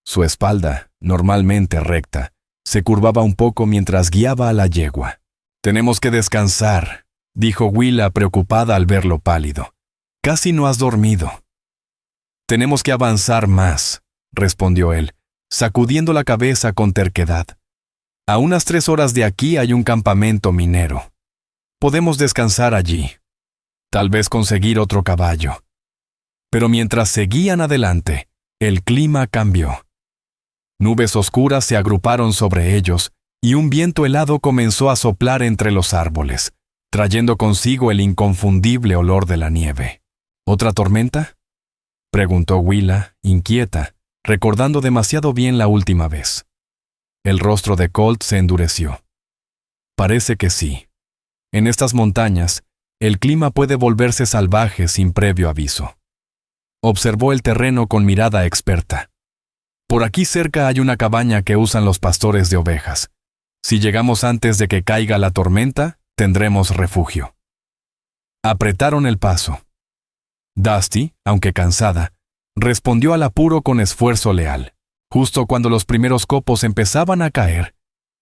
Su espalda, normalmente recta, se curvaba un poco mientras guiaba a la yegua. «Tenemos que descansar», dijo Willa preocupada al verlo pálido. «Casi no has dormido». «Tenemos que avanzar más», respondió él, sacudiendo la cabeza con terquedad. «A unas 3 horas de aquí hay un campamento minero. Podemos descansar allí. Tal vez conseguir otro caballo». Pero mientras seguían adelante, el clima cambió. Nubes oscuras se agruparon sobre ellos y un viento helado comenzó a soplar entre los árboles, trayendo consigo el inconfundible olor de la nieve. «¿Otra tormenta?», preguntó Willa, inquieta, recordando demasiado bien la última vez. El rostro de Colt se endureció. «Parece que sí. En estas montañas, el clima puede volverse salvaje sin previo aviso». Observó el terreno con mirada experta. «Por aquí cerca hay una cabaña que usan los pastores de ovejas. Si llegamos antes de que caiga la tormenta, tendremos refugio». Apretaron el paso. Dusty, aunque cansada, respondió al apuro con esfuerzo leal. Justo cuando los primeros copos empezaban a caer,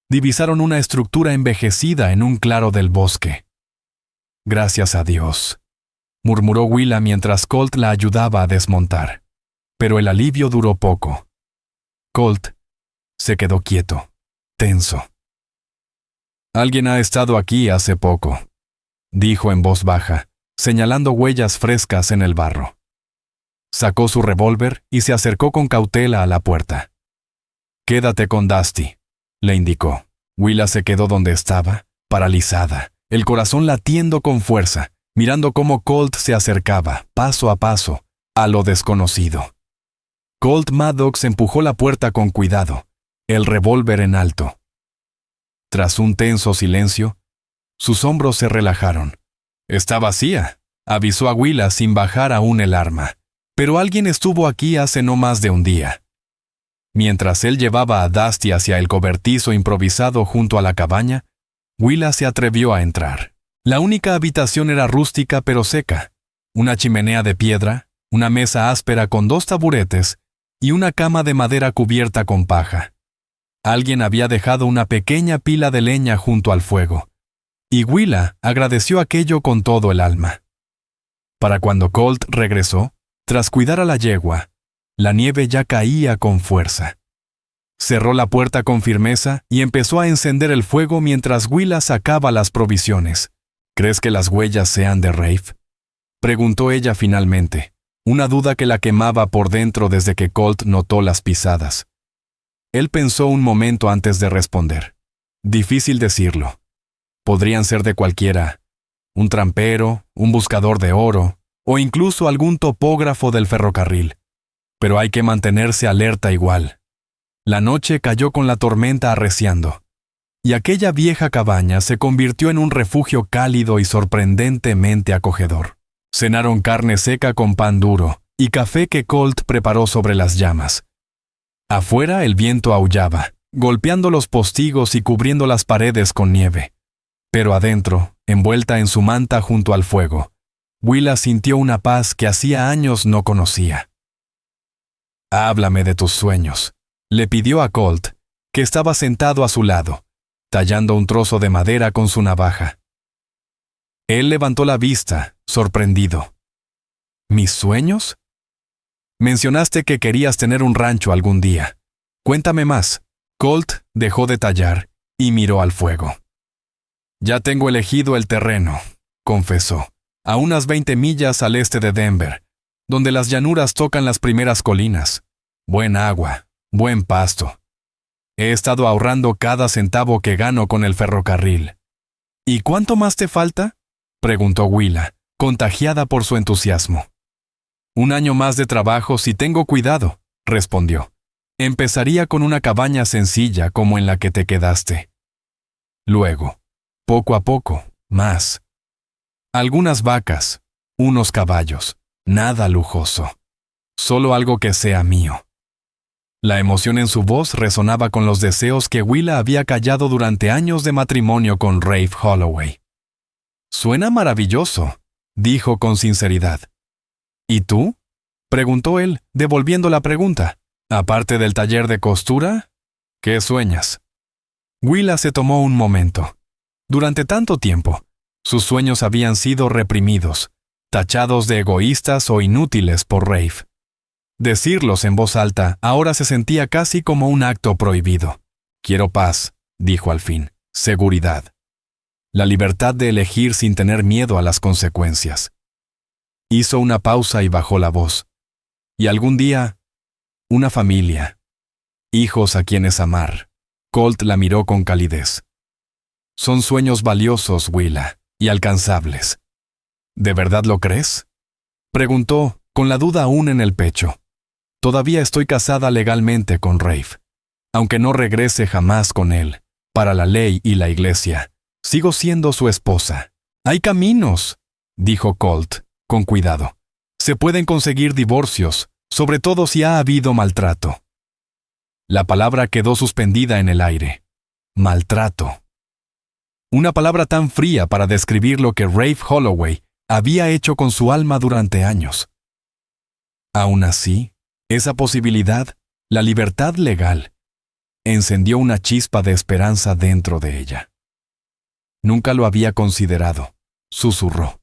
divisaron una estructura envejecida en un claro del bosque. «Gracias a Dios», murmuró Willa mientras Colt la ayudaba a desmontar. Pero el alivio duró poco. Colt se quedó quieto, tenso. «Alguien ha estado aquí hace poco», dijo en voz baja, señalando huellas frescas en el barro. Sacó su revólver y se acercó con cautela a la puerta. «Quédate con Dusty», le indicó. Willa se quedó donde estaba, paralizada, el corazón latiendo con fuerza, mirando cómo Colt se acercaba, paso a paso, a lo desconocido. Colt Maddox empujó la puerta con cuidado, el revólver en alto. Tras un tenso silencio, sus hombros se relajaron. «Está vacía», avisó a Willa sin bajar aún el arma. «Pero alguien estuvo aquí hace no más de un día». Mientras él llevaba a Dusty hacia el cobertizo improvisado junto a la cabaña, Willa se atrevió a entrar. La única habitación era rústica pero seca. Una chimenea de piedra, una mesa áspera con 2 taburetes y una cama de madera cubierta con paja. Alguien había dejado una pequeña pila de leña junto al fuego, y Willa agradeció aquello con todo el alma. Para cuando Colt regresó, tras cuidar a la yegua, la nieve ya caía con fuerza. Cerró la puerta con firmeza y empezó a encender el fuego mientras Willa sacaba las provisiones. «¿Crees que las huellas sean de Rafe?», preguntó ella finalmente, una duda que la quemaba por dentro desde que Colt notó las pisadas. Él pensó un momento antes de responder. Difícil decirlo. Podrían ser de cualquiera, un trampero, un buscador de oro, o incluso algún topógrafo del ferrocarril. Pero hay que mantenerse alerta igual. La noche cayó con la tormenta arreciando, y aquella vieja cabaña se convirtió en un refugio cálido y sorprendentemente acogedor. Cenaron carne seca con pan duro y café que Colt preparó sobre las llamas. Afuera el viento aullaba, golpeando los postigos y cubriendo las paredes con nieve. Pero adentro, envuelta en su manta junto al fuego, Willa sintió una paz que hacía años no conocía. «Háblame de tus sueños», le pidió a Colt, que estaba sentado a su lado, tallando un trozo de madera con su navaja. Él levantó la vista, sorprendido. «¿Mis sueños? Mencionaste que querías tener un rancho algún día. Cuéntame más». Colt dejó de tallar y miró al fuego. «Ya tengo elegido el terreno», confesó, «a unas 20 millas al este de Denver, donde las llanuras tocan las primeras colinas. Buen agua, buen pasto. He estado ahorrando cada centavo que gano con el ferrocarril». «¿Y cuánto más te falta?», preguntó Willa, contagiada por su entusiasmo. «1 año más de trabajo si tengo cuidado», respondió. «Empezaría con una cabaña sencilla como en la que te quedaste. Luego, poco a poco, más. Algunas vacas, unos caballos, Nada lujoso. Solo algo que sea mío. La emoción en su voz resonaba con los deseos que Willa había callado durante años de matrimonio con Rafe Holloway. «Suena maravilloso», dijo con sinceridad. «¿Y tú?», preguntó él, devolviendo la pregunta. «Aparte del taller de costura, ¿qué sueñas?». Willa se tomó un momento. Durante tanto tiempo, sus sueños habían sido reprimidos, tachados de egoístas o inútiles por Rafe. Decirlos en voz alta ahora se sentía casi como un acto prohibido. «Quiero paz», dijo al fin, «seguridad. La libertad de elegir sin tener miedo a las consecuencias». Hizo una pausa y bajó la voz. «Y algún día, una familia. Hijos a quienes amar». Colt la miró con calidez. «Son sueños valiosos, Willa, y alcanzables». «¿De verdad lo crees?», preguntó, con la duda aún en el pecho. «Todavía estoy casada legalmente con Rafe. Aunque no regrese jamás con él, para la ley y la iglesia, sigo siendo su esposa. Hay caminos», dijo Colt, con cuidado. «Se pueden conseguir divorcios, sobre todo si ha habido maltrato». La palabra quedó suspendida en el aire. Maltrato. Una palabra tan fría para describir lo que Rafe Holloway había hecho con su alma durante años. Aún así, esa posibilidad, la libertad legal, encendió una chispa de esperanza dentro de ella. «Nunca lo había considerado», susurró.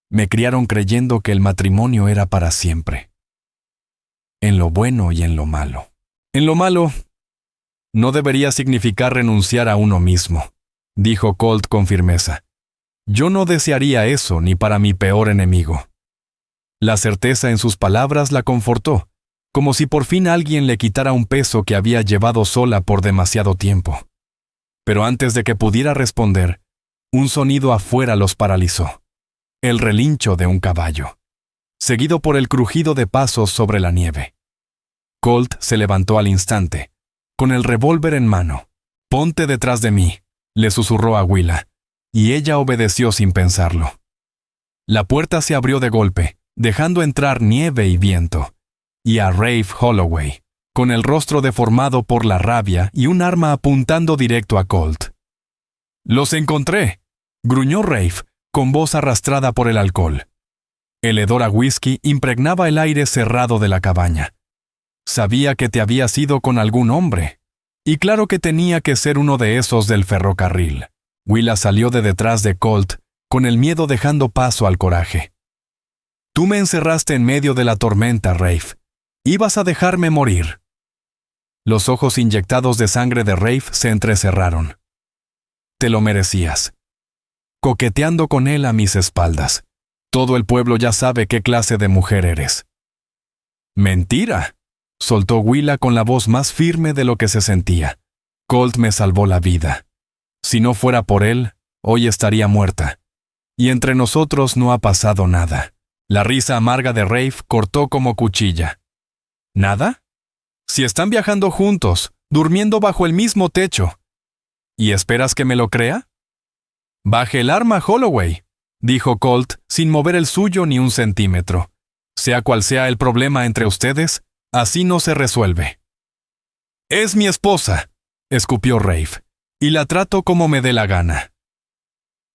«Me criaron creyendo que el matrimonio era para siempre. En lo bueno y en lo malo. En lo malo, no debería significar renunciar a uno mismo», dijo Colt con firmeza. «Yo no desearía eso ni para mi peor enemigo». La certeza en sus palabras la confortó, como si por fin alguien le quitara un peso que había llevado sola por demasiado tiempo. Pero antes de que pudiera responder, un sonido afuera los paralizó. El relincho de un caballo, seguido por el crujido de pasos sobre la nieve. Colt se levantó al instante, con el revólver en mano. «Ponte detrás de mí», le susurró a Willa, y ella obedeció sin pensarlo. La puerta se abrió de golpe, dejando entrar nieve y viento, y a Rafe Holloway, con el rostro deformado por la rabia y un arma apuntando directo a Colt. «Los encontré», gruñó Rafe, con voz arrastrada por el alcohol. El hedor a whisky impregnaba el aire cerrado de la cabaña. «Sabía que te habías ido con algún hombre. Y claro que tenía que ser uno de esos del ferrocarril». Willa salió de detrás de Colt, con el miedo dejando paso al coraje. «Tú me encerraste en medio de la tormenta, Rafe. Ibas a dejarme morir». Los ojos inyectados de sangre de Rafe se entrecerraron. «Te lo merecías. Coqueteando con él a mis espaldas. Todo el pueblo ya sabe qué clase de mujer eres». «Mentira», soltó Willa con la voz más firme de lo que se sentía. «Colt me salvó la vida. Si no fuera por él, hoy estaría muerta. Y entre nosotros no ha pasado nada». La risa amarga de Rafe cortó como cuchilla. «¿Nada? Si están viajando juntos, durmiendo bajo el mismo techo. ¿Y esperas que me lo crea?». «Baje el arma, Holloway», dijo Colt, sin mover el suyo ni un centímetro. «Sea cual sea el problema entre ustedes, así no se resuelve». «Es mi esposa», escupió Rafe, «y la trato como me dé la gana».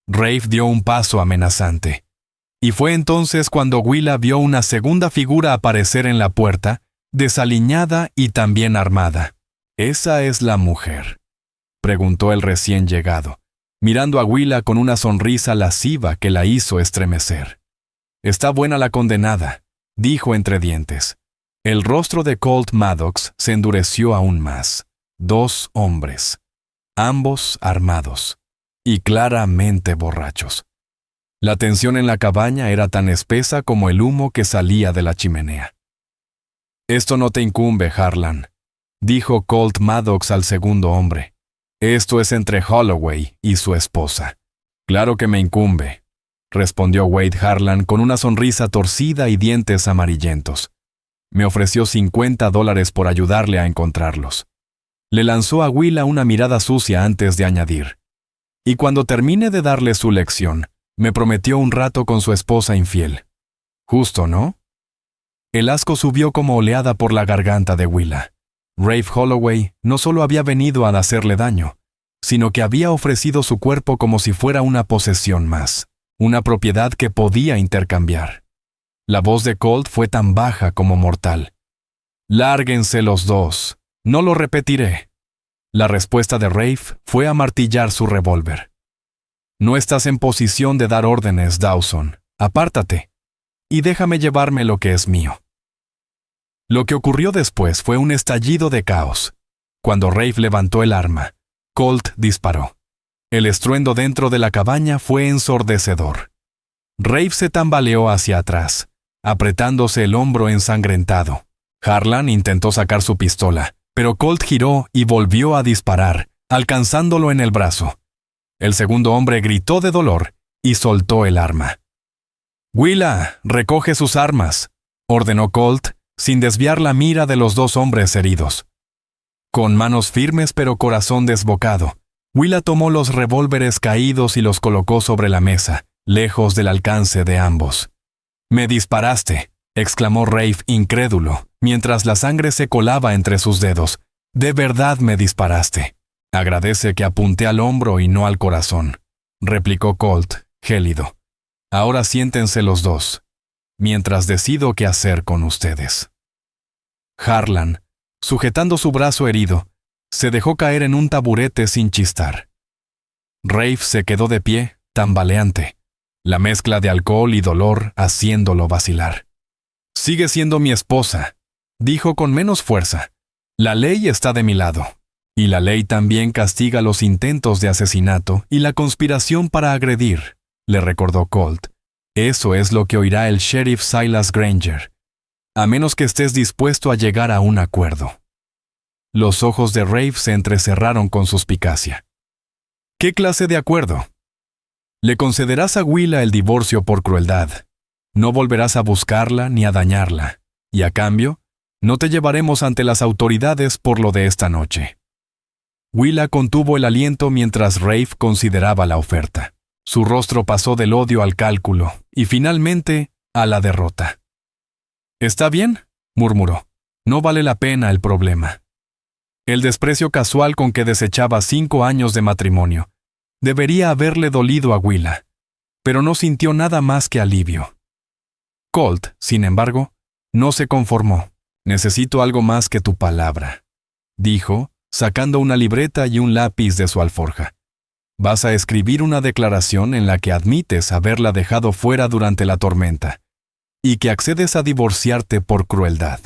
Rafe dio un paso amenazante. Y fue entonces cuando Willa vio una segunda figura aparecer en la puerta, desaliñada y también armada. «¿Esa es la mujer?», preguntó el recién llegado, mirando a Willa con una sonrisa lasciva que la hizo estremecer. «Está buena la condenada», dijo entre dientes. El rostro de Colt Maddox se endureció aún más. 2 hombres, ambos armados, y claramente borrachos. La tensión en la cabaña era tan espesa como el humo que salía de la chimenea. «Esto no te incumbe, Harlan», dijo Colt Maddox al segundo hombre. «Esto es entre Holloway y su esposa». «Claro que me incumbe», respondió Wade Harlan con una sonrisa torcida y dientes amarillentos. Me ofreció $50 por ayudarle a encontrarlos. Le lanzó a Willa una mirada sucia antes de añadir: «Y cuando termine de darle su lección, me prometió un rato con su esposa infiel. Justo, ¿no?». El asco subió como oleada por la garganta de Willa. Rafe Holloway no solo había venido a hacerle daño, sino que había ofrecido su cuerpo como si fuera una posesión más, una propiedad que podía intercambiar. La voz de Colt fue tan baja como mortal. «Lárguense los dos. No lo repetiré». La respuesta de Rafe fue amartillar su revólver. «No estás en posición de dar órdenes, Dawson. Apártate. Y déjame llevarme lo que es mío». Lo que ocurrió después fue un estallido de caos. Cuando Rafe levantó el arma, Colt disparó. El estruendo dentro de la cabaña fue ensordecedor. Rafe se tambaleó hacia atrás, apretándose el hombro ensangrentado. Harlan intentó sacar su pistola, pero Colt giró y volvió a disparar, alcanzándolo en el brazo. El segundo hombre gritó de dolor y soltó el arma. «Willa, recoge sus armas», ordenó Colt, sin desviar la mira de los dos hombres heridos. Con manos firmes pero corazón desbocado, Willa tomó los revólveres caídos y los colocó sobre la mesa, lejos del alcance de ambos. «Me disparaste», exclamó Rafe incrédulo, mientras la sangre se colaba entre sus dedos. «De verdad me disparaste». «Agradece que apunté al hombro y no al corazón», replicó Colt, gélido. «Ahora siéntense los dos, mientras decido qué hacer con ustedes». Harlan, sujetando su brazo herido, se dejó caer en un taburete sin chistar. Rafe se quedó de pie, tambaleante, la mezcla de alcohol y dolor haciéndolo vacilar. «Sigue siendo mi esposa», dijo con menos fuerza. «La ley está de mi lado, y la ley también castiga los intentos de asesinato y la conspiración para agredir», le recordó Colt. «Eso es lo que oirá el sheriff Silas Granger, a menos que estés dispuesto a llegar a un acuerdo». Los ojos de Rafe se entrecerraron con suspicacia. «¿Qué clase de acuerdo?» «Le concederás a Willa el divorcio por crueldad. No volverás a buscarla ni a dañarla. Y a cambio, no te llevaremos ante las autoridades por lo de esta noche». Willa contuvo el aliento mientras Rafe consideraba la oferta. Su rostro pasó del odio al cálculo y finalmente a la derrota. «Está bien», murmuró. «No vale la pena el problema». El desprecio casual con que desechaba 5 años de matrimonio debería haberle dolido a Willa, pero no sintió nada más que alivio. Colt, sin embargo, no se conformó. «Necesito algo más que tu palabra», dijo, sacando una libreta y un lápiz de su alforja. «Vas a escribir una declaración en la que admites haberla dejado fuera durante la tormenta y que accedes a divorciarte por crueldad.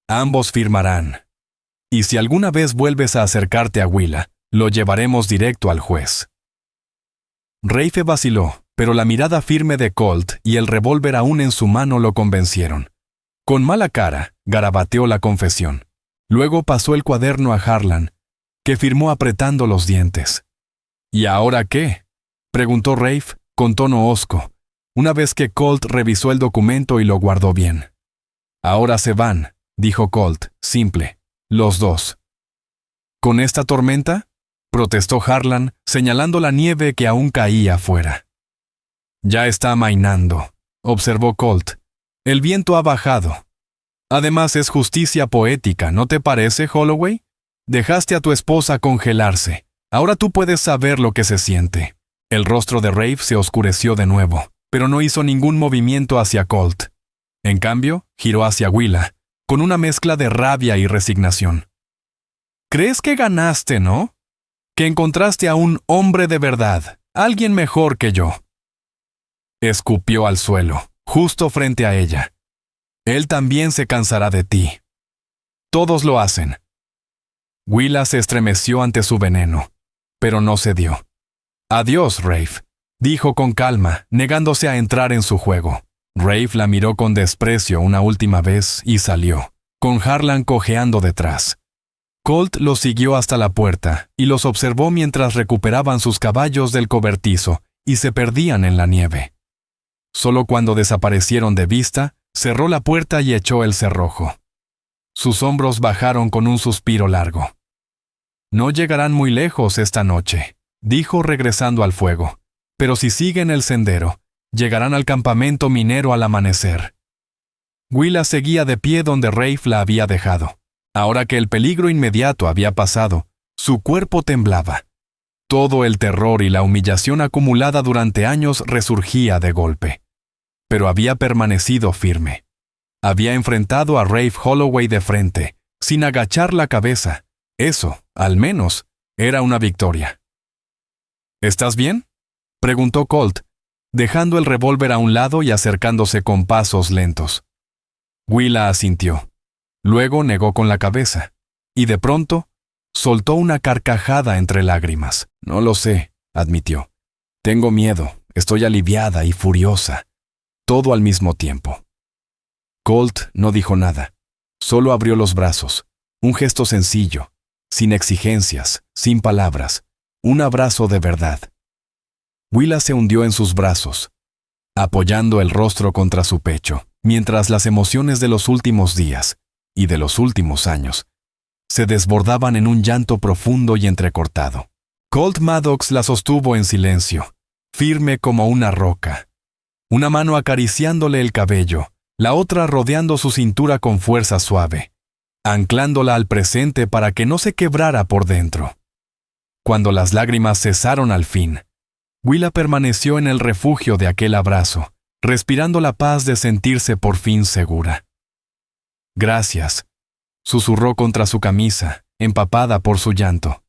Ambos firmarán. Y si alguna vez vuelves a acercarte a Willa, lo llevaremos directo al juez». Rafe vaciló, pero la mirada firme de Colt y el revólver aún en su mano lo convencieron. Con mala cara, garabateó la confesión. Luego pasó el cuaderno a Harlan, que firmó apretando los dientes. «¿Y ahora qué?», preguntó Rafe con tono hosco, una vez que Colt revisó el documento y lo guardó bien. «Ahora se van», dijo Colt, simple, «los dos». «¿Con esta tormenta?», protestó Harlan, señalando la nieve que aún caía afuera. «Ya está amainando», observó Colt. «El viento ha bajado. Además es justicia poética, ¿no te parece, Holloway? Dejaste a tu esposa congelarse. Ahora tú puedes saber lo que se siente». El rostro de Rafe se oscureció de nuevo, pero no hizo ningún movimiento hacia Colt. En cambio, giró hacia Willa, con una mezcla de rabia y resignación. «¿Crees que ganaste, no? Que encontraste a un hombre de verdad, alguien mejor que yo». Escupió al suelo, justo frente a ella. «Él también se cansará de ti. Todos lo hacen». Willa se estremeció ante su veneno, pero no cedió. «Adiós, Rafe», dijo con calma, negándose a entrar en su juego. Rafe la miró con desprecio una última vez y salió, con Harlan cojeando detrás. Colt los siguió hasta la puerta y los observó mientras recuperaban sus caballos del cobertizo y se perdían en la nieve. Solo cuando desaparecieron de vista, cerró la puerta y echó el cerrojo. Sus hombros bajaron con un suspiro largo. «No llegarán muy lejos esta noche», dijo regresando al fuego. «Pero si siguen el sendero, llegarán al campamento minero al amanecer». Willa seguía de pie donde Rafe la había dejado. Ahora que el peligro inmediato había pasado, su cuerpo temblaba. Todo el terror y la humillación acumulada durante años resurgía de golpe. Pero había permanecido firme. Había enfrentado a Rafe Holloway de frente, sin agachar la cabeza. Eso, al menos, era una victoria. ¿Estás bien?, preguntó Colt, dejando el revólver a un lado y acercándose con pasos lentos. Willa asintió. Luego negó con la cabeza, y de pronto soltó una carcajada entre lágrimas. No lo sé, admitió. Tengo miedo, estoy aliviada y furiosa, todo al mismo tiempo. Colt no dijo nada, solo abrió los brazos, un gesto sencillo, sin exigencias, sin palabras, un abrazo de verdad. Willa se hundió en sus brazos, apoyando el rostro contra su pecho, mientras las emociones de los últimos días y de los últimos años se desbordaban en un llanto profundo y entrecortado. Colt Maddox la sostuvo en silencio, firme como una roca, una mano acariciándole el cabello, la otra rodeando su cintura con fuerza suave, anclándola al presente para que no se quebrara por dentro. Cuando las lágrimas cesaron al fin, Willa permaneció en el refugio de aquel abrazo, respirando la paz de sentirse por fin segura. Gracias, susurró contra su camisa, empapada por su llanto.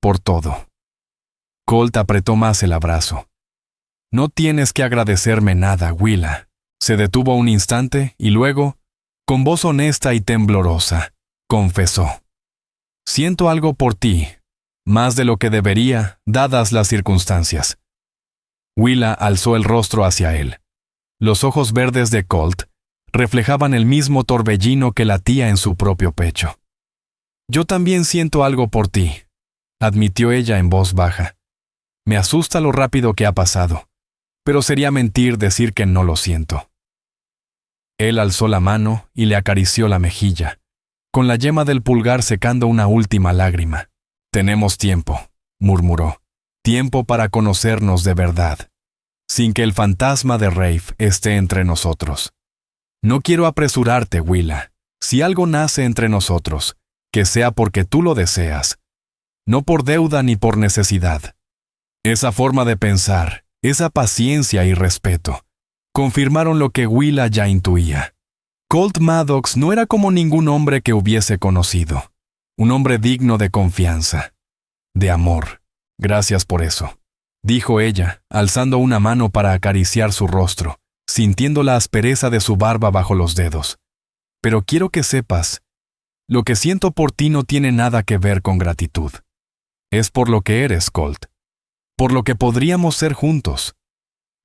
Por todo. Colt apretó más el abrazo. No tienes que agradecerme nada, Willa. Se detuvo un instante y luego, con voz honesta y temblorosa, confesó. Siento algo por ti, más de lo que debería, dadas las circunstancias. Willa alzó el rostro hacia él. Los ojos verdes de Colt reflejaban el mismo torbellino que latía en su propio pecho. Yo también siento algo por ti, admitió ella en voz baja. Me asusta lo rápido que ha pasado, pero sería mentir decir que no lo siento. Él alzó la mano y le acarició la mejilla, con la yema del pulgar secando una última lágrima. Tenemos tiempo, murmuró, tiempo para conocernos de verdad, sin que el fantasma de Rafe esté entre nosotros. No quiero apresurarte, Willa. Si algo nace entre nosotros, que sea porque tú lo deseas, no por deuda ni por necesidad. Esa forma de pensar, esa paciencia y respeto, confirmaron lo que Willa ya intuía. Colt Maddox no era como ningún hombre que hubiese conocido. Un hombre digno de confianza, de amor. Gracias por eso, dijo ella, alzando una mano para acariciar su rostro, sintiendo la aspereza de su barba bajo los dedos. Pero quiero que sepas, lo que siento por ti no tiene nada que ver con gratitud. Es por lo que eres, Colt. Por lo que podríamos ser juntos.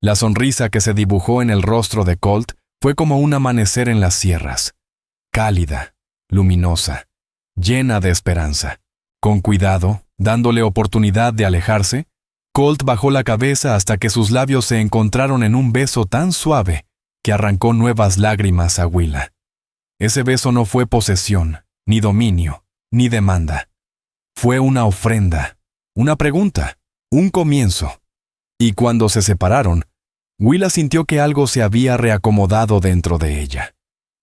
La sonrisa que se dibujó en el rostro de Colt fue como un amanecer en las sierras, cálida, luminosa, llena de esperanza. Con cuidado, dándole oportunidad de alejarse, Colt bajó la cabeza hasta que sus labios se encontraron en un beso tan suave que arrancó nuevas lágrimas a Willa. Ese beso no fue posesión, ni dominio, ni demanda. Fue una ofrenda, una pregunta, un comienzo. Y cuando se separaron, Willa sintió que algo se había reacomodado dentro de ella,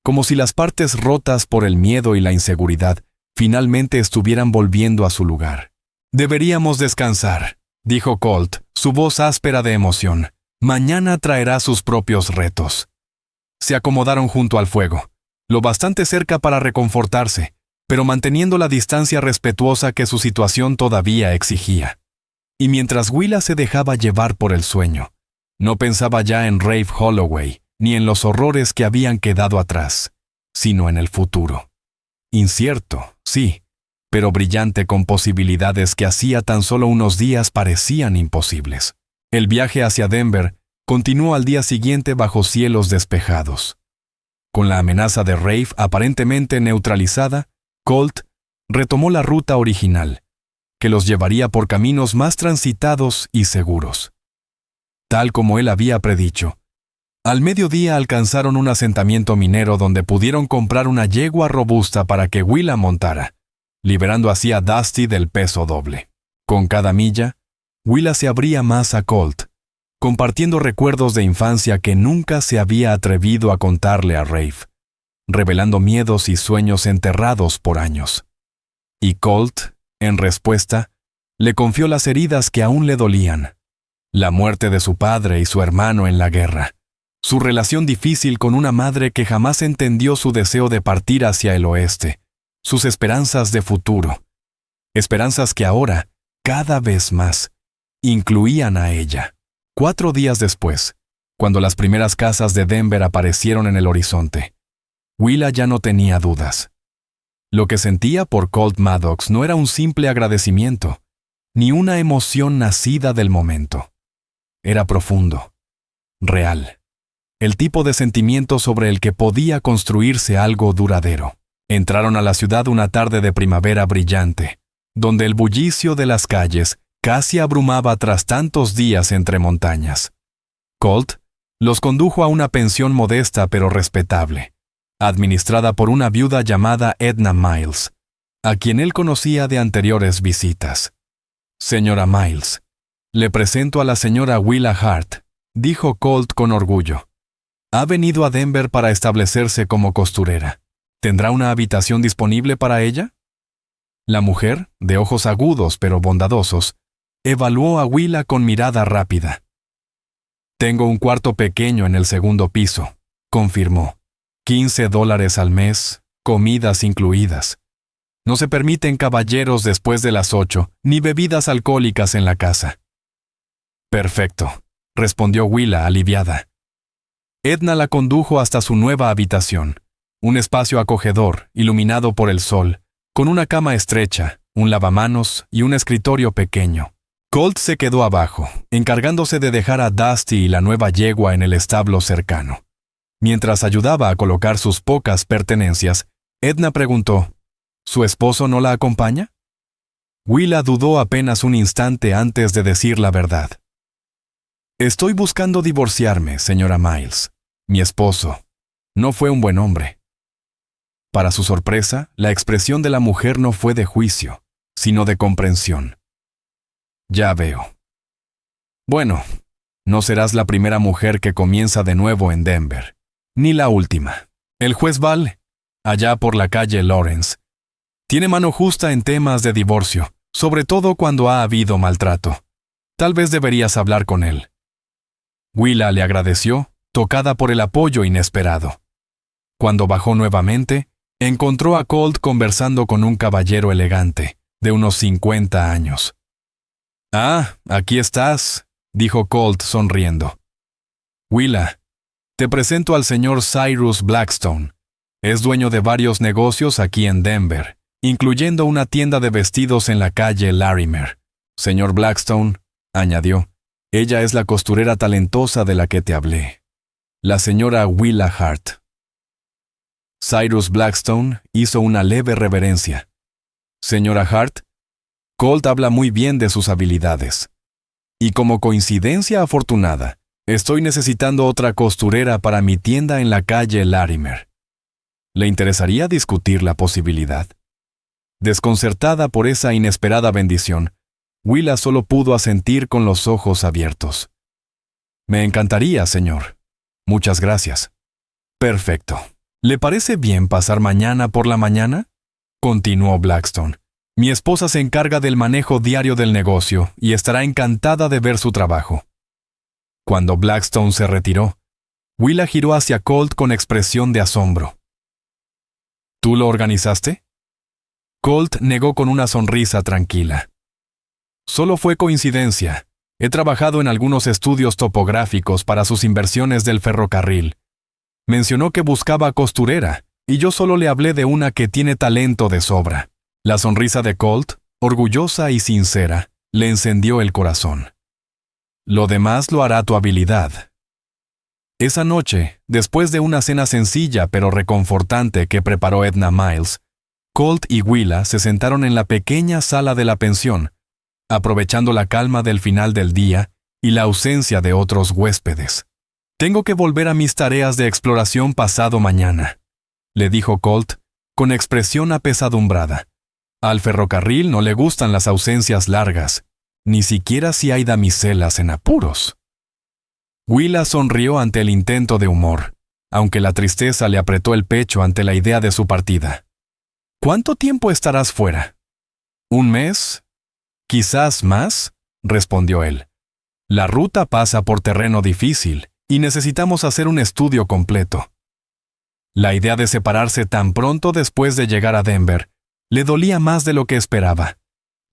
como si las partes rotas por el miedo y la inseguridad finalmente estuvieran volviendo a su lugar. Deberíamos descansar, dijo Colt, su voz áspera de emoción. Mañana traerá sus propios retos. Se acomodaron junto al fuego, lo bastante cerca para reconfortarse, pero manteniendo la distancia respetuosa que su situación todavía exigía. Y mientras Willa se dejaba llevar por el sueño, no pensaba ya en Rafe Holloway, ni en los horrores que habían quedado atrás, sino en el futuro. Incierto, sí, pero brillante con posibilidades que hacía tan solo unos días parecían imposibles. El viaje hacia Denver continuó al día siguiente bajo cielos despejados. Con la amenaza de Rafe aparentemente neutralizada, Colt retomó la ruta original, que los llevaría por caminos más transitados y seguros. Tal como él había predicho, al mediodía alcanzaron un asentamiento minero donde pudieron comprar una yegua robusta para que Willa montara, liberando así a Dusty del peso doble. Con cada milla, Willa se abría más a Colt, compartiendo recuerdos de infancia que nunca se había atrevido a contarle a Rafe. revelando miedos y sueños enterrados por años. Y Colt, en respuesta, le confió las heridas que aún le dolían: la muerte de su padre y su hermano en la guerra, su relación difícil con una madre que jamás entendió su deseo de partir hacia el oeste, sus esperanzas de futuro, esperanzas que ahora, cada vez más, incluían a ella. 4 días después, cuando las primeras casas de Denver aparecieron en el horizonte, Willa ya no tenía dudas. Lo que sentía por Colt Maddox no era un simple agradecimiento, ni una emoción nacida del momento. Era profundo, real, el tipo de sentimiento sobre el que podía construirse algo duradero. Entraron a la ciudad una tarde de primavera brillante, donde el bullicio de las calles casi abrumaba tras tantos días entre montañas. Colt los condujo a una pensión modesta pero respetable, administrada por una viuda llamada Edna Miles, a quien él conocía de anteriores visitas. «Señora Miles, le presento a la señora Willa Hart», dijo Colt con orgullo. «Ha venido a Denver para establecerse como costurera. ¿Tendrá una habitación disponible para ella?» La mujer, de ojos agudos pero bondadosos, evaluó a Willa con mirada rápida. «Tengo un cuarto pequeño en el segundo piso», confirmó. $15 al mes, comidas incluidas. No se permiten caballeros después de las 8, ni bebidas alcohólicas en la casa. «Perfecto», respondió Willa aliviada. Edna la condujo hasta su nueva habitación, un espacio acogedor, iluminado por el sol, con una cama estrecha, un lavamanos y un escritorio pequeño. Colt se quedó abajo, encargándose de dejar a Dusty y la nueva yegua en el establo cercano. Mientras ayudaba a colocar sus pocas pertenencias, Edna preguntó: «¿Su esposo no la acompaña?» Willa dudó apenas un instante antes de decir la verdad. «Estoy buscando divorciarme, señora Miles. Mi esposo no fue un buen hombre». Para su sorpresa, la expresión de la mujer no fue de juicio, sino de comprensión. «Ya veo. Bueno, no serás la primera mujer que comienza de nuevo en Denver, ni la última. El juez Val, allá por la calle Lawrence, tiene mano justa en temas de divorcio, sobre todo cuando ha habido maltrato. Tal vez deberías hablar con él». Willa le agradeció, tocada por el apoyo inesperado. Cuando bajó nuevamente, encontró a Colt conversando con un caballero elegante, de unos 50 años. «Ah, aquí estás», dijo Colt sonriendo. «Willa, te presento al señor Cyrus Blackstone. Es dueño de varios negocios aquí en Denver, incluyendo una tienda de vestidos en la calle Larimer. Señor Blackstone», añadió, «ella es la costurera talentosa de la que te hablé, la señora Willa Hart». Cyrus Blackstone hizo una leve reverencia. «Señora Hart, Colt habla muy bien de sus habilidades. Y como coincidencia afortunada, estoy necesitando otra costurera para mi tienda en la calle Larimer. ¿Le interesaría discutir la posibilidad?» Desconcertada por esa inesperada bendición, Willa solo pudo asentir con los ojos abiertos. «Me encantaría, señor. Muchas gracias». «Perfecto. ¿Le parece bien pasar mañana por la mañana?», continuó Blackstone. «Mi esposa se encarga del manejo diario del negocio y estará encantada de ver su trabajo». Cuando Blackstone se retiró, Willa giró hacia Colt con expresión de asombro. «¿Tú lo organizaste?». Colt negó con una sonrisa tranquila. «Solo fue coincidencia. He trabajado en algunos estudios topográficos para sus inversiones del ferrocarril. Mencionó que buscaba costurera, y yo solo le hablé de una que tiene talento de sobra». La sonrisa de Colt, orgullosa y sincera, le encendió el corazón. «Lo demás lo hará tu habilidad». Esa noche, después de una cena sencilla pero reconfortante que preparó Edna Miles, Colt y Willa se sentaron en la pequeña sala de la pensión, aprovechando la calma del final del día y la ausencia de otros huéspedes. «Tengo que volver a mis tareas de exploración pasado mañana», le dijo Colt, con expresión apesadumbrada. «Al ferrocarril no le gustan las ausencias largas, ni siquiera si hay damiselas en apuros». Willa sonrió ante el intento de humor, aunque la tristeza le apretó el pecho ante la idea de su partida. «¿Cuánto tiempo estarás fuera?» «¿Un mes? ¿Quizás más?», respondió él. «La ruta pasa por terreno difícil y necesitamos hacer un estudio completo». La idea de separarse tan pronto después de llegar a Denver le dolía más de lo que esperaba.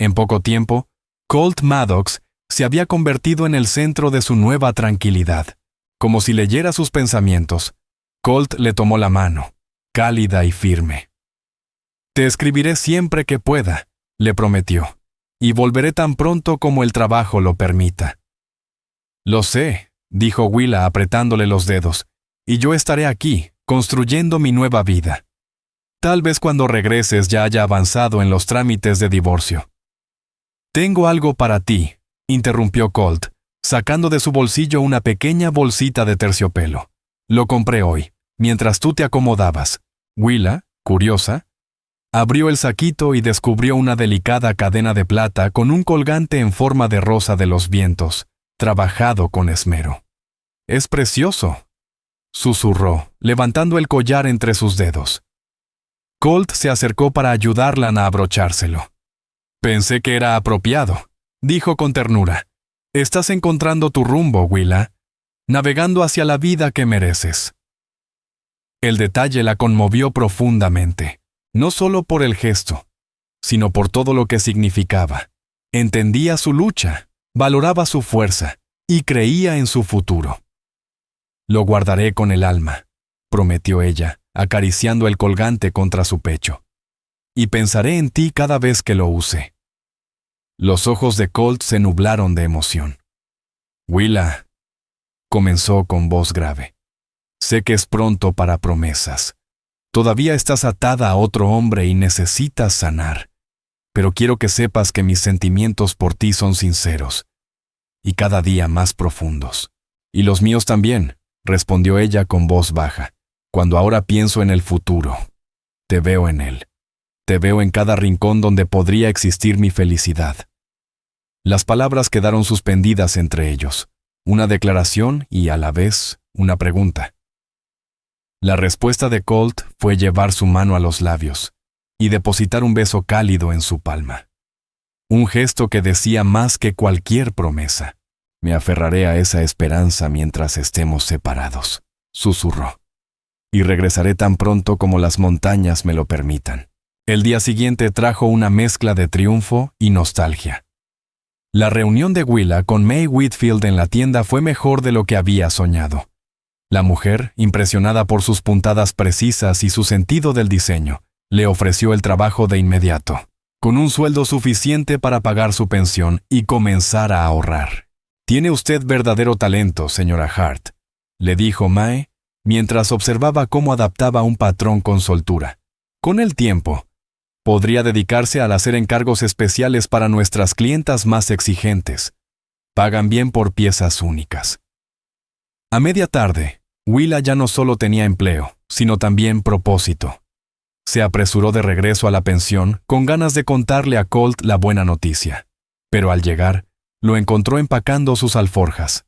En poco tiempo, Colt Maddox se había convertido en el centro de su nueva tranquilidad. Como si leyera sus pensamientos, Colt le tomó la mano, cálida y firme. «Te escribiré siempre que pueda», le prometió, «y volveré tan pronto como el trabajo lo permita». «Lo sé», dijo Willa apretándole los dedos, «y yo estaré aquí, construyendo mi nueva vida. Tal vez cuando regreses ya haya avanzado en los trámites de divorcio». «Tengo algo para ti», interrumpió Colt, sacando de su bolsillo una pequeña bolsita de terciopelo. «Lo compré hoy, mientras tú te acomodabas». Willa, curiosa, abrió el saquito y descubrió una delicada cadena de plata con un colgante en forma de rosa de los vientos, trabajado con esmero. «Es precioso», susurró, levantando el collar entre sus dedos. Colt se acercó para ayudarla a abrochárselo. «Pensé que era apropiado», dijo con ternura. «Estás encontrando tu rumbo, Willa, navegando hacia la vida que mereces». El detalle la conmovió profundamente, no solo por el gesto, sino por todo lo que significaba. Entendía su lucha, valoraba su fuerza y creía en su futuro. «Lo guardaré con el alma», prometió ella, acariciando el colgante contra su pecho. «Y pensaré en ti cada vez que lo use». Los ojos de Colt se nublaron de emoción. «Willa», comenzó con voz grave, «sé que es pronto para promesas. Todavía estás atada a otro hombre y necesitas sanar. Pero quiero que sepas que mis sentimientos por ti son sinceros y cada día más profundos. Y los míos también», respondió ella con voz baja. «Cuando ahora pienso en el futuro, te veo en él. Te veo en cada rincón donde podría existir mi felicidad». Las palabras quedaron suspendidas entre ellos, una declaración y a la vez una pregunta. La respuesta de Colt fue llevar su mano a los labios y depositar un beso cálido en su palma. Un gesto que decía más que cualquier promesa. «Me aferraré a esa esperanza mientras estemos separados», susurró. «Y regresaré tan pronto como las montañas me lo permitan». El día siguiente trajo una mezcla de triunfo y nostalgia. La reunión de Willa con May Whitfield en la tienda fue mejor de lo que había soñado. La mujer, impresionada por sus puntadas precisas y su sentido del diseño, le ofreció el trabajo de inmediato, con un sueldo suficiente para pagar su pensión y comenzar a ahorrar. «Tiene usted verdadero talento, señora Hart», le dijo Mae, mientras observaba cómo adaptaba un patrón con soltura. «Con el tiempo, podría dedicarse al hacer encargos especiales para nuestras clientas más exigentes. Pagan bien por piezas únicas». A media tarde, Willa ya no solo tenía empleo, sino también propósito. Se apresuró de regreso a la pensión con ganas de contarle a Colt la buena noticia. Pero al llegar, lo encontró empacando sus alforjas.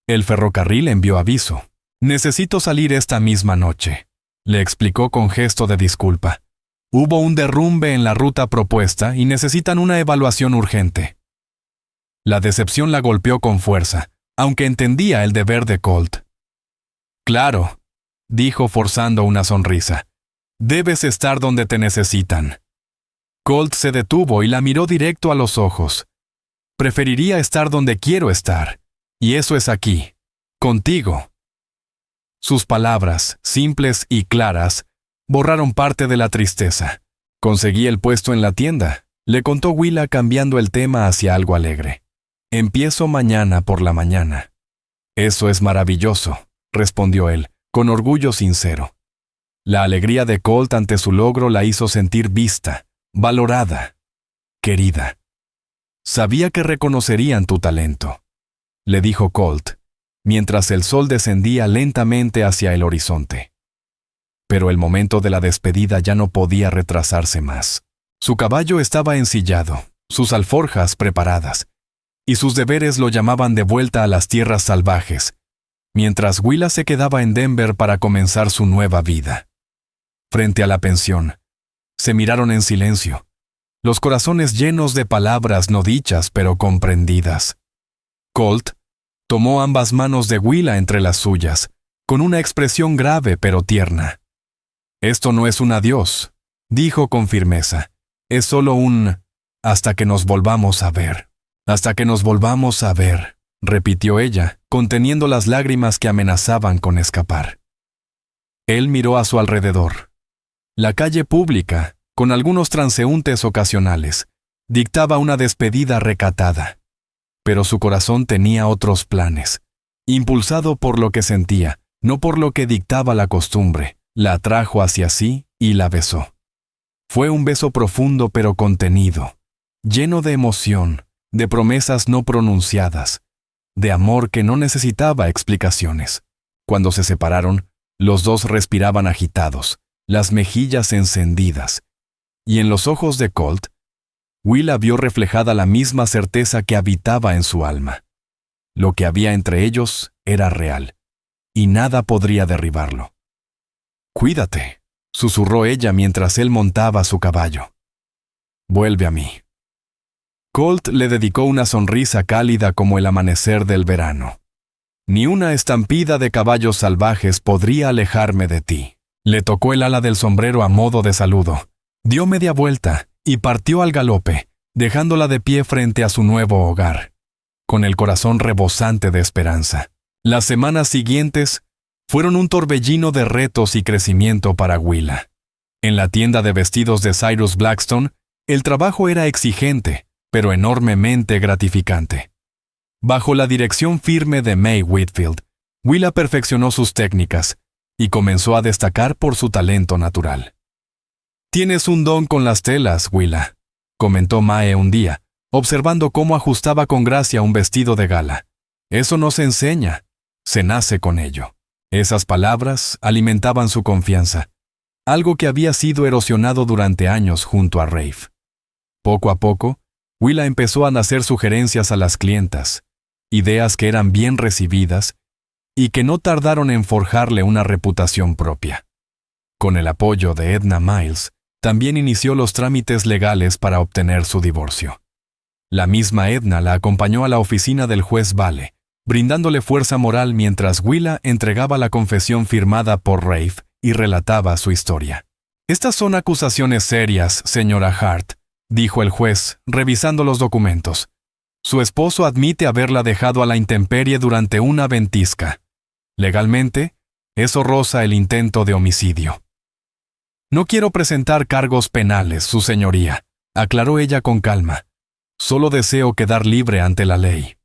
El ferrocarril envió aviso. «Necesito salir esta misma noche», le explicó con gesto de disculpa. «Hubo un derrumbe en la ruta propuesta y necesitan una evaluación urgente». La decepción la golpeó con fuerza, aunque entendía el deber de Colt. «Claro», dijo forzando una sonrisa. «Debes estar donde te necesitan». Colt se detuvo y la miró directo a los ojos. «Preferiría estar donde quiero estar, y eso es aquí, contigo». Sus palabras, simples y claras, borraron parte de la tristeza. «Conseguí el puesto en la tienda», le contó Willa cambiando el tema hacia algo alegre. «Empiezo mañana por la mañana». «Eso es maravilloso», respondió él, con orgullo sincero. La alegría de Colt ante su logro la hizo sentir vista, valorada, querida. «Sabía que reconocerían tu talento», le dijo Colt, mientras el sol descendía lentamente hacia el horizonte. Pero el momento de la despedida ya no podía retrasarse más. Su caballo estaba ensillado, sus alforjas preparadas, y sus deberes lo llamaban de vuelta a las tierras salvajes, mientras Willa se quedaba en Denver para comenzar su nueva vida. Frente a la pensión, se miraron en silencio, los corazones llenos de palabras no dichas pero comprendidas. Colt tomó ambas manos de Willa entre las suyas, con una expresión grave pero tierna. «Esto no es un adiós», dijo con firmeza. «Es solo un hasta que nos volvamos a ver». «Hasta que nos volvamos a ver», repitió ella, conteniendo las lágrimas que amenazaban con escapar. Él miró a su alrededor. La calle pública, con algunos transeúntes ocasionales, dictaba una despedida recatada. Pero su corazón tenía otros planes. Impulsado por lo que sentía, no por lo que dictaba la costumbre, la atrajo hacia sí y la besó. Fue un beso profundo pero contenido, lleno de emoción, de promesas no pronunciadas, de amor que no necesitaba explicaciones. Cuando se separaron, los dos respiraban agitados, las mejillas encendidas, y en los ojos de Colt, Willa vio reflejada la misma certeza que habitaba en su alma. Lo que había entre ellos era real, y nada podría derribarlo. «Cuídate», susurró ella mientras él montaba su caballo. «Vuelve a mí». Colt le dedicó una sonrisa cálida como el amanecer del verano. «Ni una estampida de caballos salvajes podría alejarme de ti». Le tocó el ala del sombrero a modo de saludo, dio media vuelta y partió al galope, dejándola de pie frente a su nuevo hogar, con el corazón rebosante de esperanza. Las semanas siguientes fueron un torbellino de retos y crecimiento para Willa. En la tienda de vestidos de Cyrus Blackstone, el trabajo era exigente, pero enormemente gratificante. Bajo la dirección firme de May Whitfield, Willa perfeccionó sus técnicas y comenzó a destacar por su talento natural. «Tienes un don con las telas, Willa», comentó Mae un día, observando cómo ajustaba con gracia un vestido de gala. «Eso no se enseña, se nace con ello». Esas palabras alimentaban su confianza, algo que había sido erosionado durante años junto a Rafe. Poco a poco, Willa empezó a hacer sugerencias a las clientas, ideas que eran bien recibidas y que no tardaron en forjarle una reputación propia. Con el apoyo de Edna Miles, también inició los trámites legales para obtener su divorcio. La misma Edna la acompañó a la oficina del juez Vale, brindándole fuerza moral mientras Willa entregaba la confesión firmada por Rafe y relataba su historia. «Estas son acusaciones serias, señora Hart», dijo el juez, revisando los documentos. «Su esposo admite haberla dejado a la intemperie durante una ventisca. Legalmente, eso roza el intento de homicidio». «No quiero presentar cargos penales, su señoría», aclaró ella con calma. «Solo deseo quedar libre ante la ley».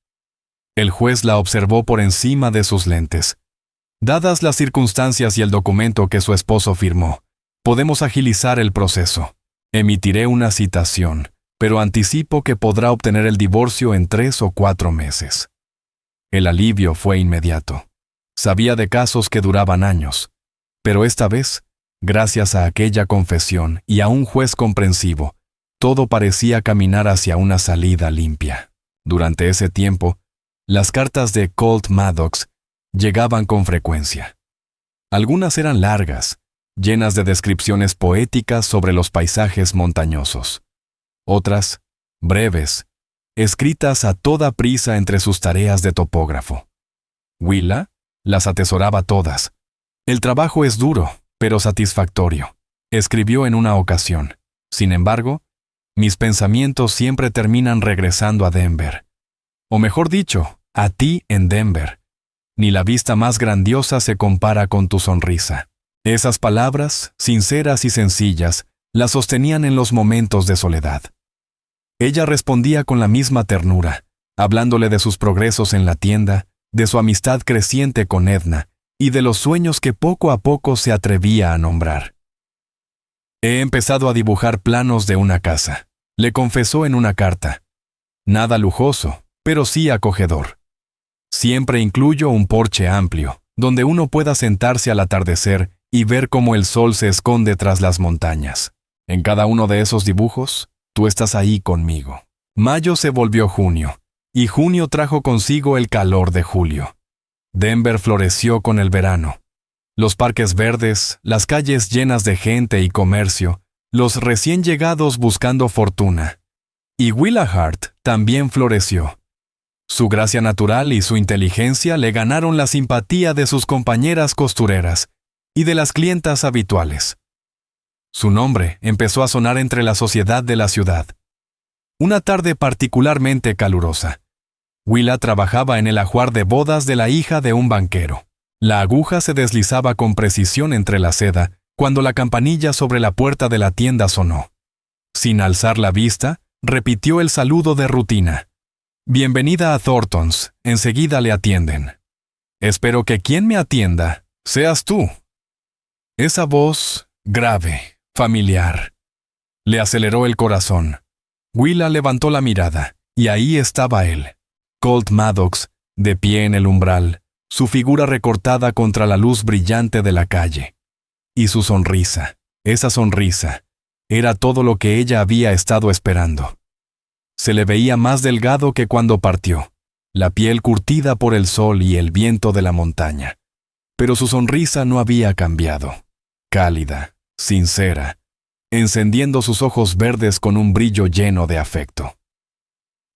El juez la observó por encima de sus lentes. «Dadas las circunstancias y el documento que su esposo firmó, podemos agilizar el proceso. Emitiré una citación, pero anticipo que podrá obtener el divorcio en 3 o 4 meses». El alivio fue inmediato. Sabía de casos que duraban años, pero esta vez, gracias a aquella confesión y a un juez comprensivo, todo parecía caminar hacia una salida limpia. Durante ese tiempo, las cartas de Colt Maddox llegaban con frecuencia. Algunas eran largas, llenas de descripciones poéticas sobre los paisajes montañosos. Otras, breves, escritas a toda prisa entre sus tareas de topógrafo. Willa las atesoraba todas. «El trabajo es duro, pero satisfactorio», escribió en una ocasión. «Sin embargo, mis pensamientos siempre terminan regresando a Denver. O mejor dicho, a ti en Denver. Ni la vista más grandiosa se compara con tu sonrisa». Esas palabras, sinceras y sencillas, la sostenían en los momentos de soledad. Ella respondía con la misma ternura, hablándole de sus progresos en la tienda, de su amistad creciente con Edna y de los sueños que poco a poco se atrevía a nombrar. «He empezado a dibujar planos de una casa», le confesó en una carta. «Nada lujoso, pero sí acogedor. Siempre incluyo un porche amplio, donde uno pueda sentarse al atardecer y ver cómo el sol se esconde tras las montañas. En cada uno de esos dibujos, tú estás ahí conmigo». Mayo se volvió junio, y junio trajo consigo el calor de julio. Denver floreció con el verano. Los parques verdes, las calles llenas de gente y comercio, los recién llegados buscando fortuna. Y Willa Hart también floreció. Su gracia natural y su inteligencia le ganaron la simpatía de sus compañeras costureras y de las clientas habituales. Su nombre empezó a sonar entre la sociedad de la ciudad. Una tarde particularmente calurosa. Willa trabajaba en el ajuar de bodas de la hija de un banquero. La aguja se deslizaba con precisión entre la seda cuando la campanilla sobre la puerta de la tienda sonó. Sin alzar la vista, repitió el saludo de rutina. Bienvenida a Thornton's, enseguida le atienden. Espero que quien me atienda seas tú. Esa voz, grave, familiar, le aceleró el corazón. Willa levantó la mirada, y ahí estaba él, Colt Maddox, de pie en el umbral, su figura recortada contra la luz brillante de la calle. Y su sonrisa, esa sonrisa, era todo lo que ella había estado esperando. Se le veía más delgado que cuando partió, la piel curtida por el sol y el viento de la montaña. Pero su sonrisa no había cambiado. Cálida, sincera, encendiendo sus ojos verdes con un brillo lleno de afecto.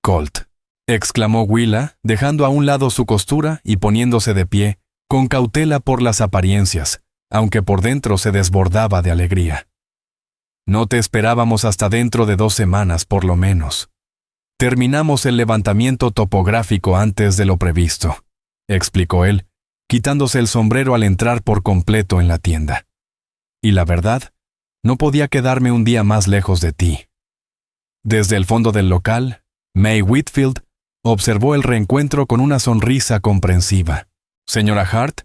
«Colt», exclamó Willa, dejando a un lado su costura y poniéndose de pie, con cautela por las apariencias, aunque por dentro se desbordaba de alegría. «No te esperábamos hasta dentro de 2 semanas, por lo menos. Terminamos el levantamiento topográfico antes de lo previsto», explicó él, quitándose el sombrero al entrar por completo en la tienda. «Y la verdad, no podía quedarme un día más lejos de ti». Desde el fondo del local, May Whitfield observó el reencuentro con una sonrisa comprensiva. «Señora Hart,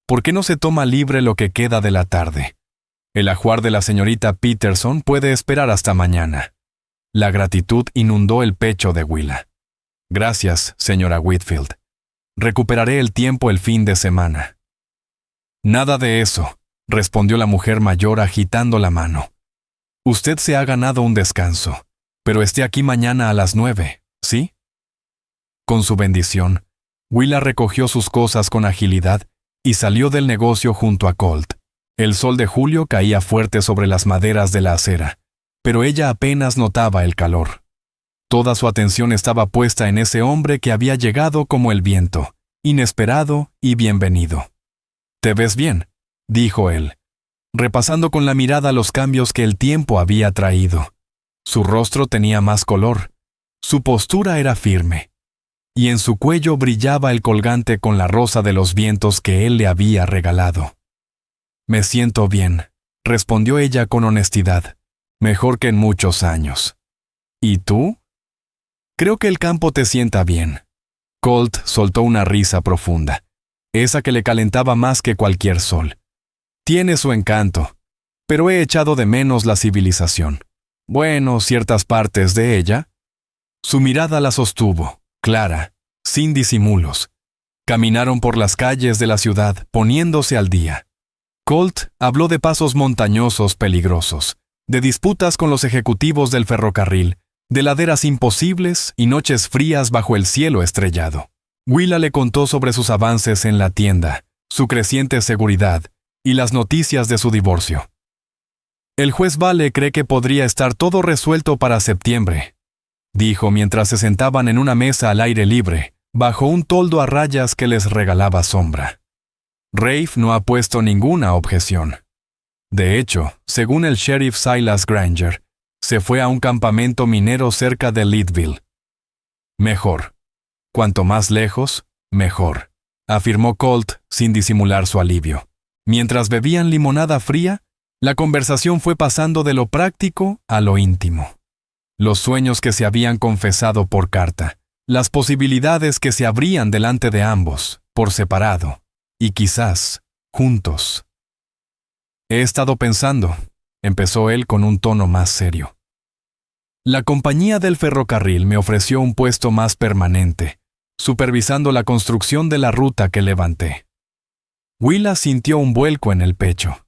¿por qué no se toma libre lo que queda de la tarde? El ajuar de la señorita Peterson puede esperar hasta mañana». La gratitud inundó el pecho de Willa. «Gracias, señora Whitfield. Recuperaré el tiempo el fin de semana». «Nada de eso», respondió la mujer mayor agitando la mano. «Usted se ha ganado un descanso, pero esté aquí mañana a las 9, ¿sí?» Con su bendición, Willa recogió sus cosas con agilidad y salió del negocio junto a Colt. El sol de julio caía fuerte sobre las maderas de la acera, pero ella apenas notaba el calor. Toda su atención estaba puesta en ese hombre que había llegado como el viento, inesperado y bienvenido. «¿Te ves bien?», dijo él, repasando con la mirada los cambios que el tiempo había traído. Su rostro tenía más color, su postura era firme, y en su cuello brillaba el colgante con la rosa de los vientos que él le había regalado. «Me siento bien», respondió ella con honestidad. «Mejor que en muchos años». «¿Y tú?» «Creo que el campo te sienta bien». Colt soltó una risa profunda, esa que le calentaba más que cualquier sol. «Tiene su encanto, pero he echado de menos la civilización. Bueno, ciertas partes de ella». Su mirada la sostuvo, clara, sin disimulos. Caminaron por las calles de la ciudad, poniéndose al día. Colt habló de pasos montañosos peligrosos, de disputas con los ejecutivos del ferrocarril, de laderas imposibles y noches frías bajo el cielo estrellado. Willa le contó sobre sus avances en la tienda, su creciente seguridad y las noticias de su divorcio. «El juez Vale cree que podría estar todo resuelto para septiembre», dijo mientras se sentaban en una mesa al aire libre, bajo un toldo a rayas que les regalaba sombra. Rafe no ha puesto ninguna objeción. De hecho, según el sheriff Silas Granger, se fue a un campamento minero cerca de Leadville. «Mejor. Cuanto más lejos, mejor», afirmó Colt sin disimular su alivio. Mientras bebían limonada fría, la conversación fue pasando de lo práctico a lo íntimo. Los sueños que se habían confesado por carta, las posibilidades que se abrían delante de ambos, por separado, y quizás, juntos. «He estado pensando», empezó él con un tono más serio. «La compañía del ferrocarril me ofreció un puesto más permanente, supervisando la construcción de la ruta que levanté». Willa sintió un vuelco en el pecho.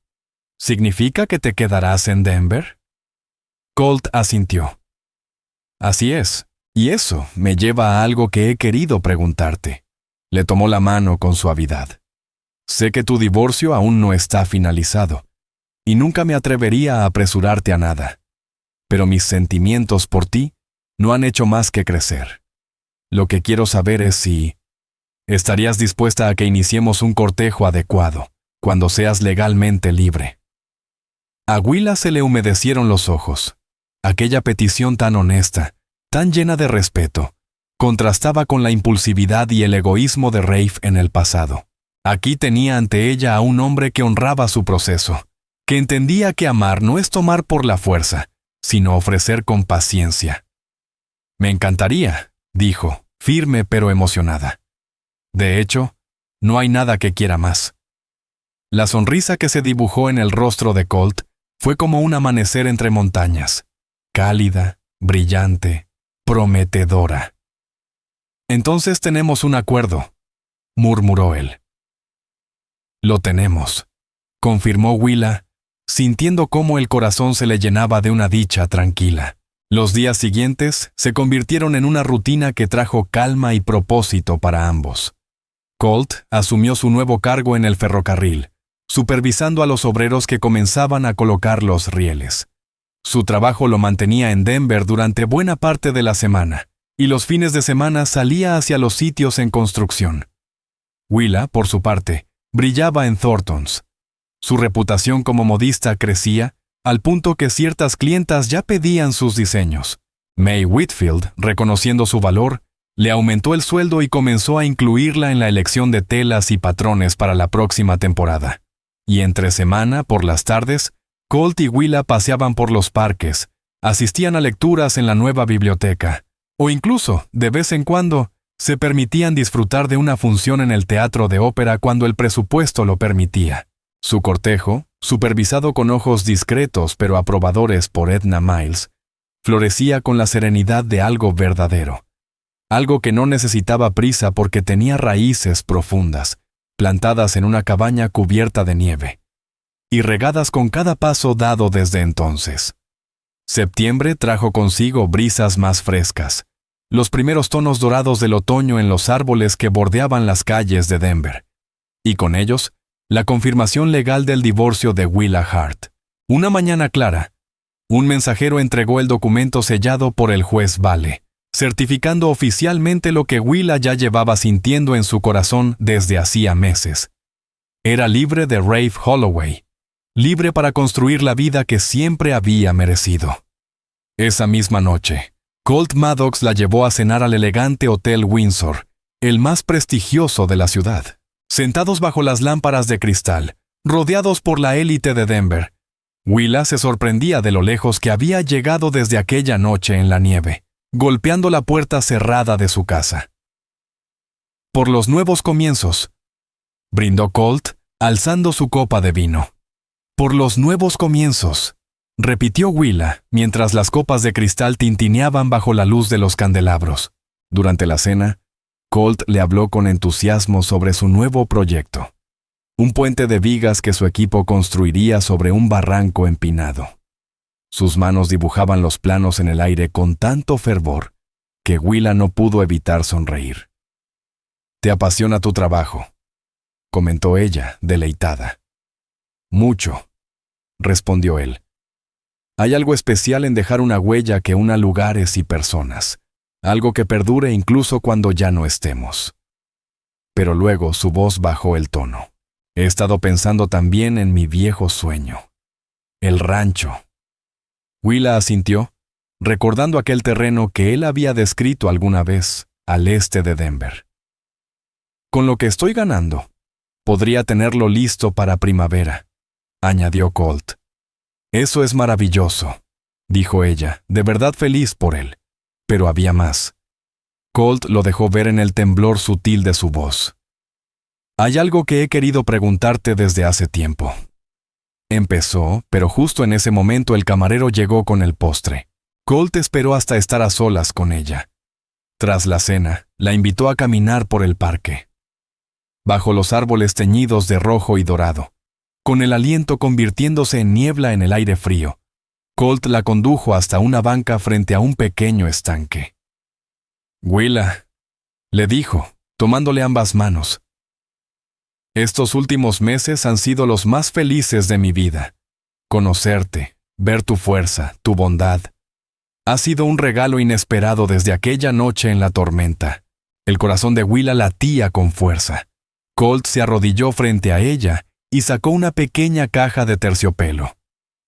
«¿Significa que te quedarás en Denver?» Colt asintió. «Así es, y eso me lleva a algo que he querido preguntarte. Le tomó la mano con suavidad. Sé que tu divorcio aún no está finalizado, y nunca me atrevería a apresurarte a nada. Pero mis sentimientos por ti no han hecho más que crecer. Lo que quiero saber es si estarías dispuesta a que iniciemos un cortejo adecuado, cuando seas legalmente libre. A Willa se le humedecieron los ojos. Aquella petición tan honesta, tan llena de respeto, contrastaba con la impulsividad y el egoísmo de Rafe en el pasado. Aquí tenía ante ella a un hombre que honraba su proceso, que entendía que amar no es tomar por la fuerza, sino ofrecer con paciencia. Me encantaría, dijo, firme pero emocionada. De hecho, no hay nada que quiera más. La sonrisa que se dibujó en el rostro de Colt fue como un amanecer entre montañas, cálida, brillante, prometedora. Entonces tenemos un acuerdo, murmuró él. Lo tenemos, confirmó Willa, sintiendo cómo el corazón se le llenaba de una dicha tranquila. Los días siguientes se convirtieron en una rutina que trajo calma y propósito para ambos. Colt asumió su nuevo cargo en el ferrocarril, supervisando a los obreros que comenzaban a colocar los rieles. Su trabajo lo mantenía en Denver durante buena parte de la semana, y los fines de semana salía hacia los sitios en construcción. Willa, por su parte, brillaba en Thorntons. Su reputación como modista crecía, al punto que ciertas clientas ya pedían sus diseños. May Whitfield, reconociendo su valor, le aumentó el sueldo y comenzó a incluirla en la elección de telas y patrones para la próxima temporada. Y entre semana, por las tardes, Colt y Willa paseaban por los parques, asistían a lecturas en la nueva biblioteca, o incluso, de vez en cuando, se permitían disfrutar de una función en el teatro de ópera cuando el presupuesto lo permitía. Su cortejo, supervisado con ojos discretos pero aprobadores por Edna Miles, florecía con la serenidad de algo verdadero. Algo que no necesitaba prisa porque tenía raíces profundas, plantadas en una cabaña cubierta de nieve, y regadas con cada paso dado desde entonces. Septiembre trajo consigo brisas más frescas, los primeros tonos dorados del otoño en los árboles que bordeaban las calles de Denver, y con ellos, la confirmación legal del divorcio de Willa Hart. Una mañana clara, un mensajero entregó el documento sellado por el juez Vale, certificando oficialmente lo que Willa ya llevaba sintiendo en su corazón desde hacía meses. Era libre de Rafe Holloway, libre para construir la vida que siempre había merecido. Esa misma noche, Colt Maddox la llevó a cenar al elegante Hotel Windsor, el más prestigioso de la ciudad. Sentados bajo las lámparas de cristal, rodeados por la élite de Denver, Willa se sorprendía de lo lejos que había llegado desde aquella noche en la nieve, golpeando la puerta cerrada de su casa. Por los nuevos comienzos, brindó Colt, alzando su copa de vino. Por los nuevos comienzos, repitió Willa, mientras las copas de cristal tintineaban bajo la luz de los candelabros. Durante la cena, Colt le habló con entusiasmo sobre su nuevo proyecto, un puente de vigas que su equipo construiría sobre un barranco empinado. Sus manos dibujaban los planos en el aire con tanto fervor que Willa no pudo evitar sonreír. «Te apasiona tu trabajo», comentó ella, deleitada. «Mucho», respondió él. «Hay algo especial en dejar una huella que una lugares y personas, algo que perdure incluso cuando ya no estemos». Pero luego su voz bajó el tono. «He estado pensando también en mi viejo sueño, el rancho». Willa asintió, recordando aquel terreno que él había descrito alguna vez al este de Denver. «Con lo que estoy ganando, podría tenerlo listo para primavera», añadió Colt. «Eso es maravilloso», dijo ella, de verdad feliz por él. Pero había más. Colt lo dejó ver en el temblor sutil de su voz. «Hay algo que he querido preguntarte desde hace tiempo». Empezó, pero justo en ese momento el camarero llegó con el postre. Colt esperó hasta estar a solas con ella. Tras la cena, la invitó a caminar por el parque. Bajo los árboles teñidos de rojo y dorado, con el aliento convirtiéndose en niebla en el aire frío, Colt la condujo hasta una banca frente a un pequeño estanque. «Willa», le dijo, tomándole ambas manos. Estos últimos meses han sido los más felices de mi vida. Conocerte, ver tu fuerza, tu bondad. Ha sido un regalo inesperado desde aquella noche en la tormenta. El corazón de Willa latía con fuerza. Colt se arrodilló frente a ella y sacó una pequeña caja de terciopelo.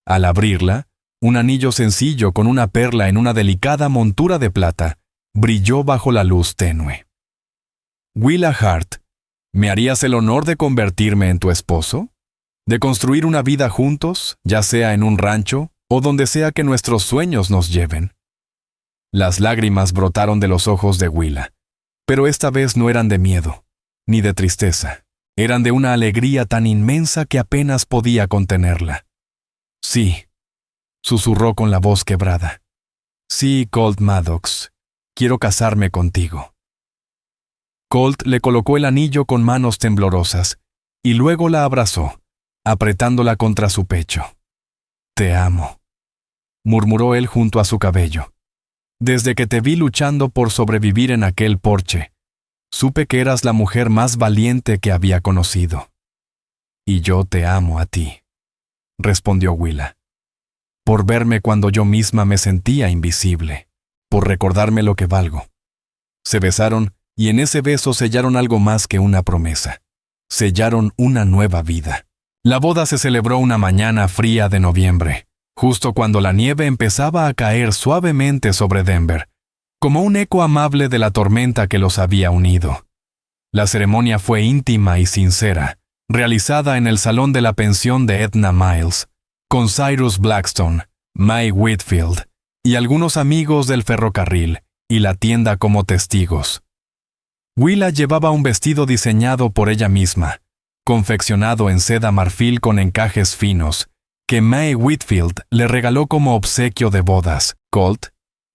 Al abrirla, un anillo sencillo con una perla en una delicada montura de plata brilló bajo la luz tenue. Willa Hart, ¿me harías el honor de convertirme en tu esposo? ¿De construir una vida juntos, ya sea en un rancho o donde sea que nuestros sueños nos lleven? Las lágrimas brotaron de los ojos de Willa, pero esta vez no eran de miedo, ni de tristeza. Eran de una alegría tan inmensa que apenas podía contenerla. Sí, susurró con la voz quebrada. Sí, Colt Maddox, quiero casarme contigo. Colt le colocó el anillo con manos temblorosas y luego la abrazó, apretándola contra su pecho. Te amo, murmuró él junto a su cabello. Desde que te vi luchando por sobrevivir en aquel porche, supe que eras la mujer más valiente que había conocido. Y yo te amo a ti, respondió Willa, por verme cuando yo misma me sentía invisible, por recordarme lo que valgo. Se besaron y en ese beso sellaron algo más que una promesa. Sellaron una nueva vida. La boda se celebró una mañana fría de noviembre, justo cuando la nieve empezaba a caer suavemente sobre Denver, como un eco amable de la tormenta que los había unido. La ceremonia fue íntima y sincera, realizada en el salón de la pensión de Edna Miles, con Cyrus Blackstone, Mae Whitfield y algunos amigos del ferrocarril y la tienda como testigos. Willa llevaba un vestido diseñado por ella misma, confeccionado en seda marfil con encajes finos, que Mae Whitfield le regaló como obsequio de bodas. Colt,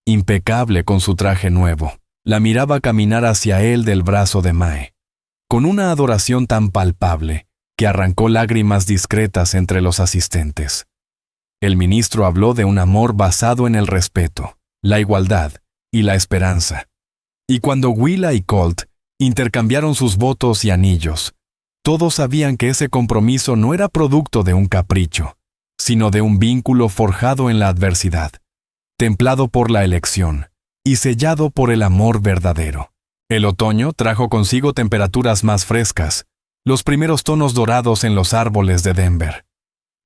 impecable con su traje nuevo, la miraba caminar hacia él del brazo de Mae, con una adoración tan palpable que arrancó lágrimas discretas entre los asistentes. El ministro habló de un amor basado en el respeto, la igualdad y la esperanza. Y cuando Willa y Colt intercambiaron sus votos y anillos, todos sabían que ese compromiso no era producto de un capricho, sino de un vínculo forjado en la adversidad, templado por la elección y sellado por el amor verdadero. El otoño trajo consigo temperaturas más frescas, los primeros tonos dorados en los árboles de Denver.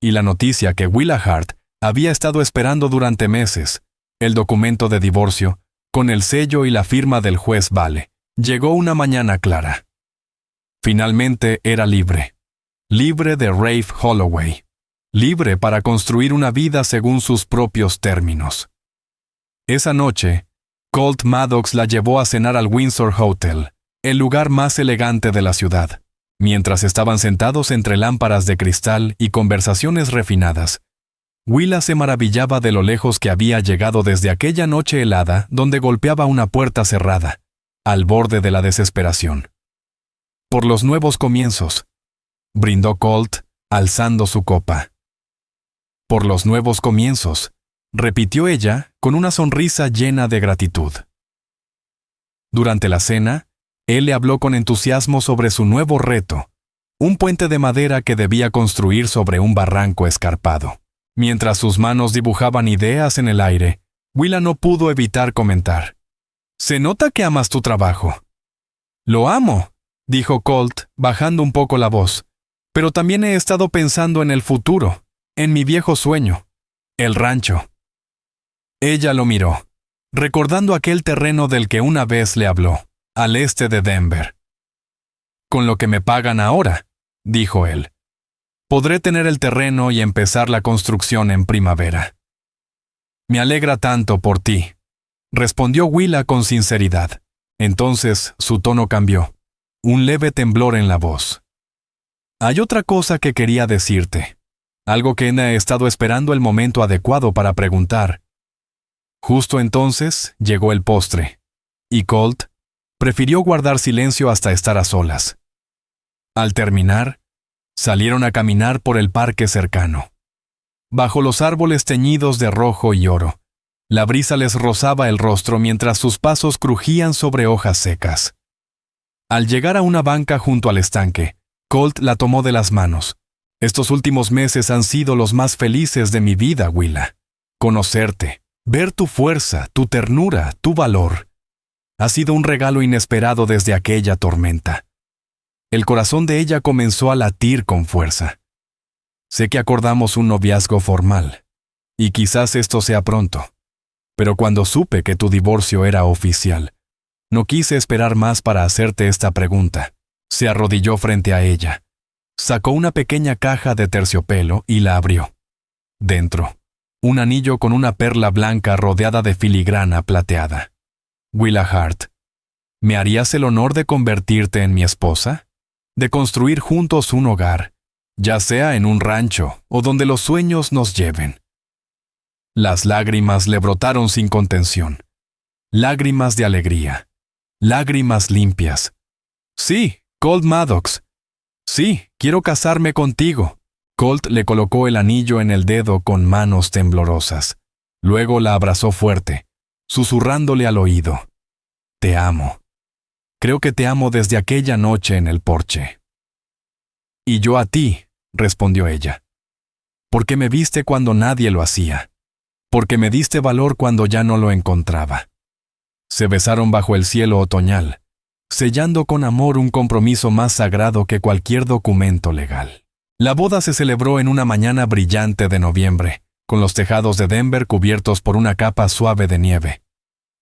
Y la noticia que Willa Hart había estado esperando durante meses, el documento de divorcio, con el sello y la firma del juez Vale, llegó una mañana clara. Finalmente era libre. Libre de Rafe Holloway. Libre para construir una vida según sus propios términos. Esa noche, Colt Maddox la llevó a cenar al Windsor Hotel, el lugar más elegante de la ciudad. Mientras estaban sentados entre lámparas de cristal y conversaciones refinadas, Willa se maravillaba de lo lejos que había llegado desde aquella noche helada donde golpeaba una puerta cerrada, al borde de la desesperación. Por los nuevos comienzos, brindó Colt, alzando su copa. Por los nuevos comienzos, repitió ella con una sonrisa llena de gratitud. Durante la cena, él le habló con entusiasmo sobre su nuevo reto, un puente de madera que debía construir sobre un barranco escarpado. Mientras sus manos dibujaban ideas en el aire, Willa no pudo evitar comentar. «Se nota que amas tu trabajo». «Lo amo», dijo Colt, bajando un poco la voz, «pero también he estado pensando en el futuro, en mi viejo sueño, el rancho». Ella lo miró, recordando aquel terreno del que una vez le habló, al este de Denver. «Con lo que me pagan ahora», dijo él, «podré tener el terreno y empezar la construcción en primavera». «Me alegra tanto por ti», respondió Willa con sinceridad. Entonces su tono cambió, un leve temblor en la voz. «Hay otra cosa que quería decirte, algo que he estado esperando el momento adecuado para preguntar». Justo entonces llegó el postre, y Colt prefirió guardar silencio hasta estar a solas. Al terminar, salieron a caminar por el parque cercano. Bajo los árboles teñidos de rojo y oro, la brisa les rozaba el rostro mientras sus pasos crujían sobre hojas secas. Al llegar a una banca junto al estanque, Colt la tomó de las manos. Estos últimos meses han sido los más felices de mi vida, Willa. Conocerte, ver tu fuerza, tu ternura, tu valor. Ha sido un regalo inesperado desde aquella tormenta. El corazón de ella comenzó a latir con fuerza. Sé que acordamos un noviazgo formal, y quizás esto sea pronto. Pero cuando supe que tu divorcio era oficial, no quise esperar más para hacerte esta pregunta. Se arrodilló frente a ella. Sacó una pequeña caja de terciopelo y la abrió. Dentro, un anillo con una perla blanca rodeada de filigrana plateada. Willa Hart, ¿me harías el honor de convertirte en mi esposa? De construir juntos un hogar, ya sea en un rancho o donde los sueños nos lleven. Las lágrimas le brotaron sin contención. Lágrimas de alegría. Lágrimas limpias. Sí, Colt Maddox. Sí, quiero casarme contigo. Colt le colocó el anillo en el dedo con manos temblorosas. Luego la abrazó fuerte, susurrándole al oído. Te amo. Creo que te amo desde aquella noche en el porche. Y yo a ti, respondió ella. Porque me viste cuando nadie lo hacía. Porque me diste valor cuando ya no lo encontraba. Se besaron bajo el cielo otoñal, sellando con amor un compromiso más sagrado que cualquier documento legal. La boda se celebró en una mañana brillante de noviembre, con los tejados de Denver cubiertos por una capa suave de nieve.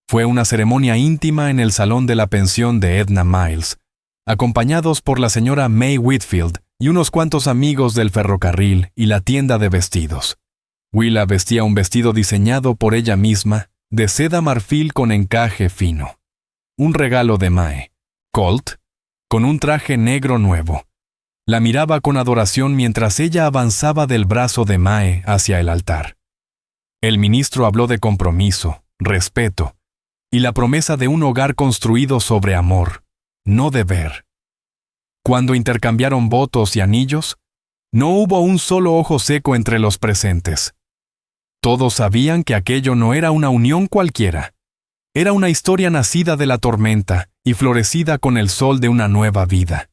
Fue una ceremonia íntima en el salón de la pensión de Edna Miles, acompañados por la señora May Whitfield y unos cuantos amigos del ferrocarril y la tienda de vestidos. Willa vestía un vestido diseñado por ella misma, de seda marfil con encaje fino. Un regalo de Mae. Colt, con un traje negro nuevo. La miraba con adoración mientras ella avanzaba del brazo de Mae hacia el altar. El ministro habló de compromiso, respeto, y la promesa de un hogar construido sobre amor, no deber. Cuando intercambiaron votos y anillos, no hubo un solo ojo seco entre los presentes. Todos sabían que aquello no era una unión cualquiera. Era una historia nacida de la tormenta y florecida con el sol de una nueva vida.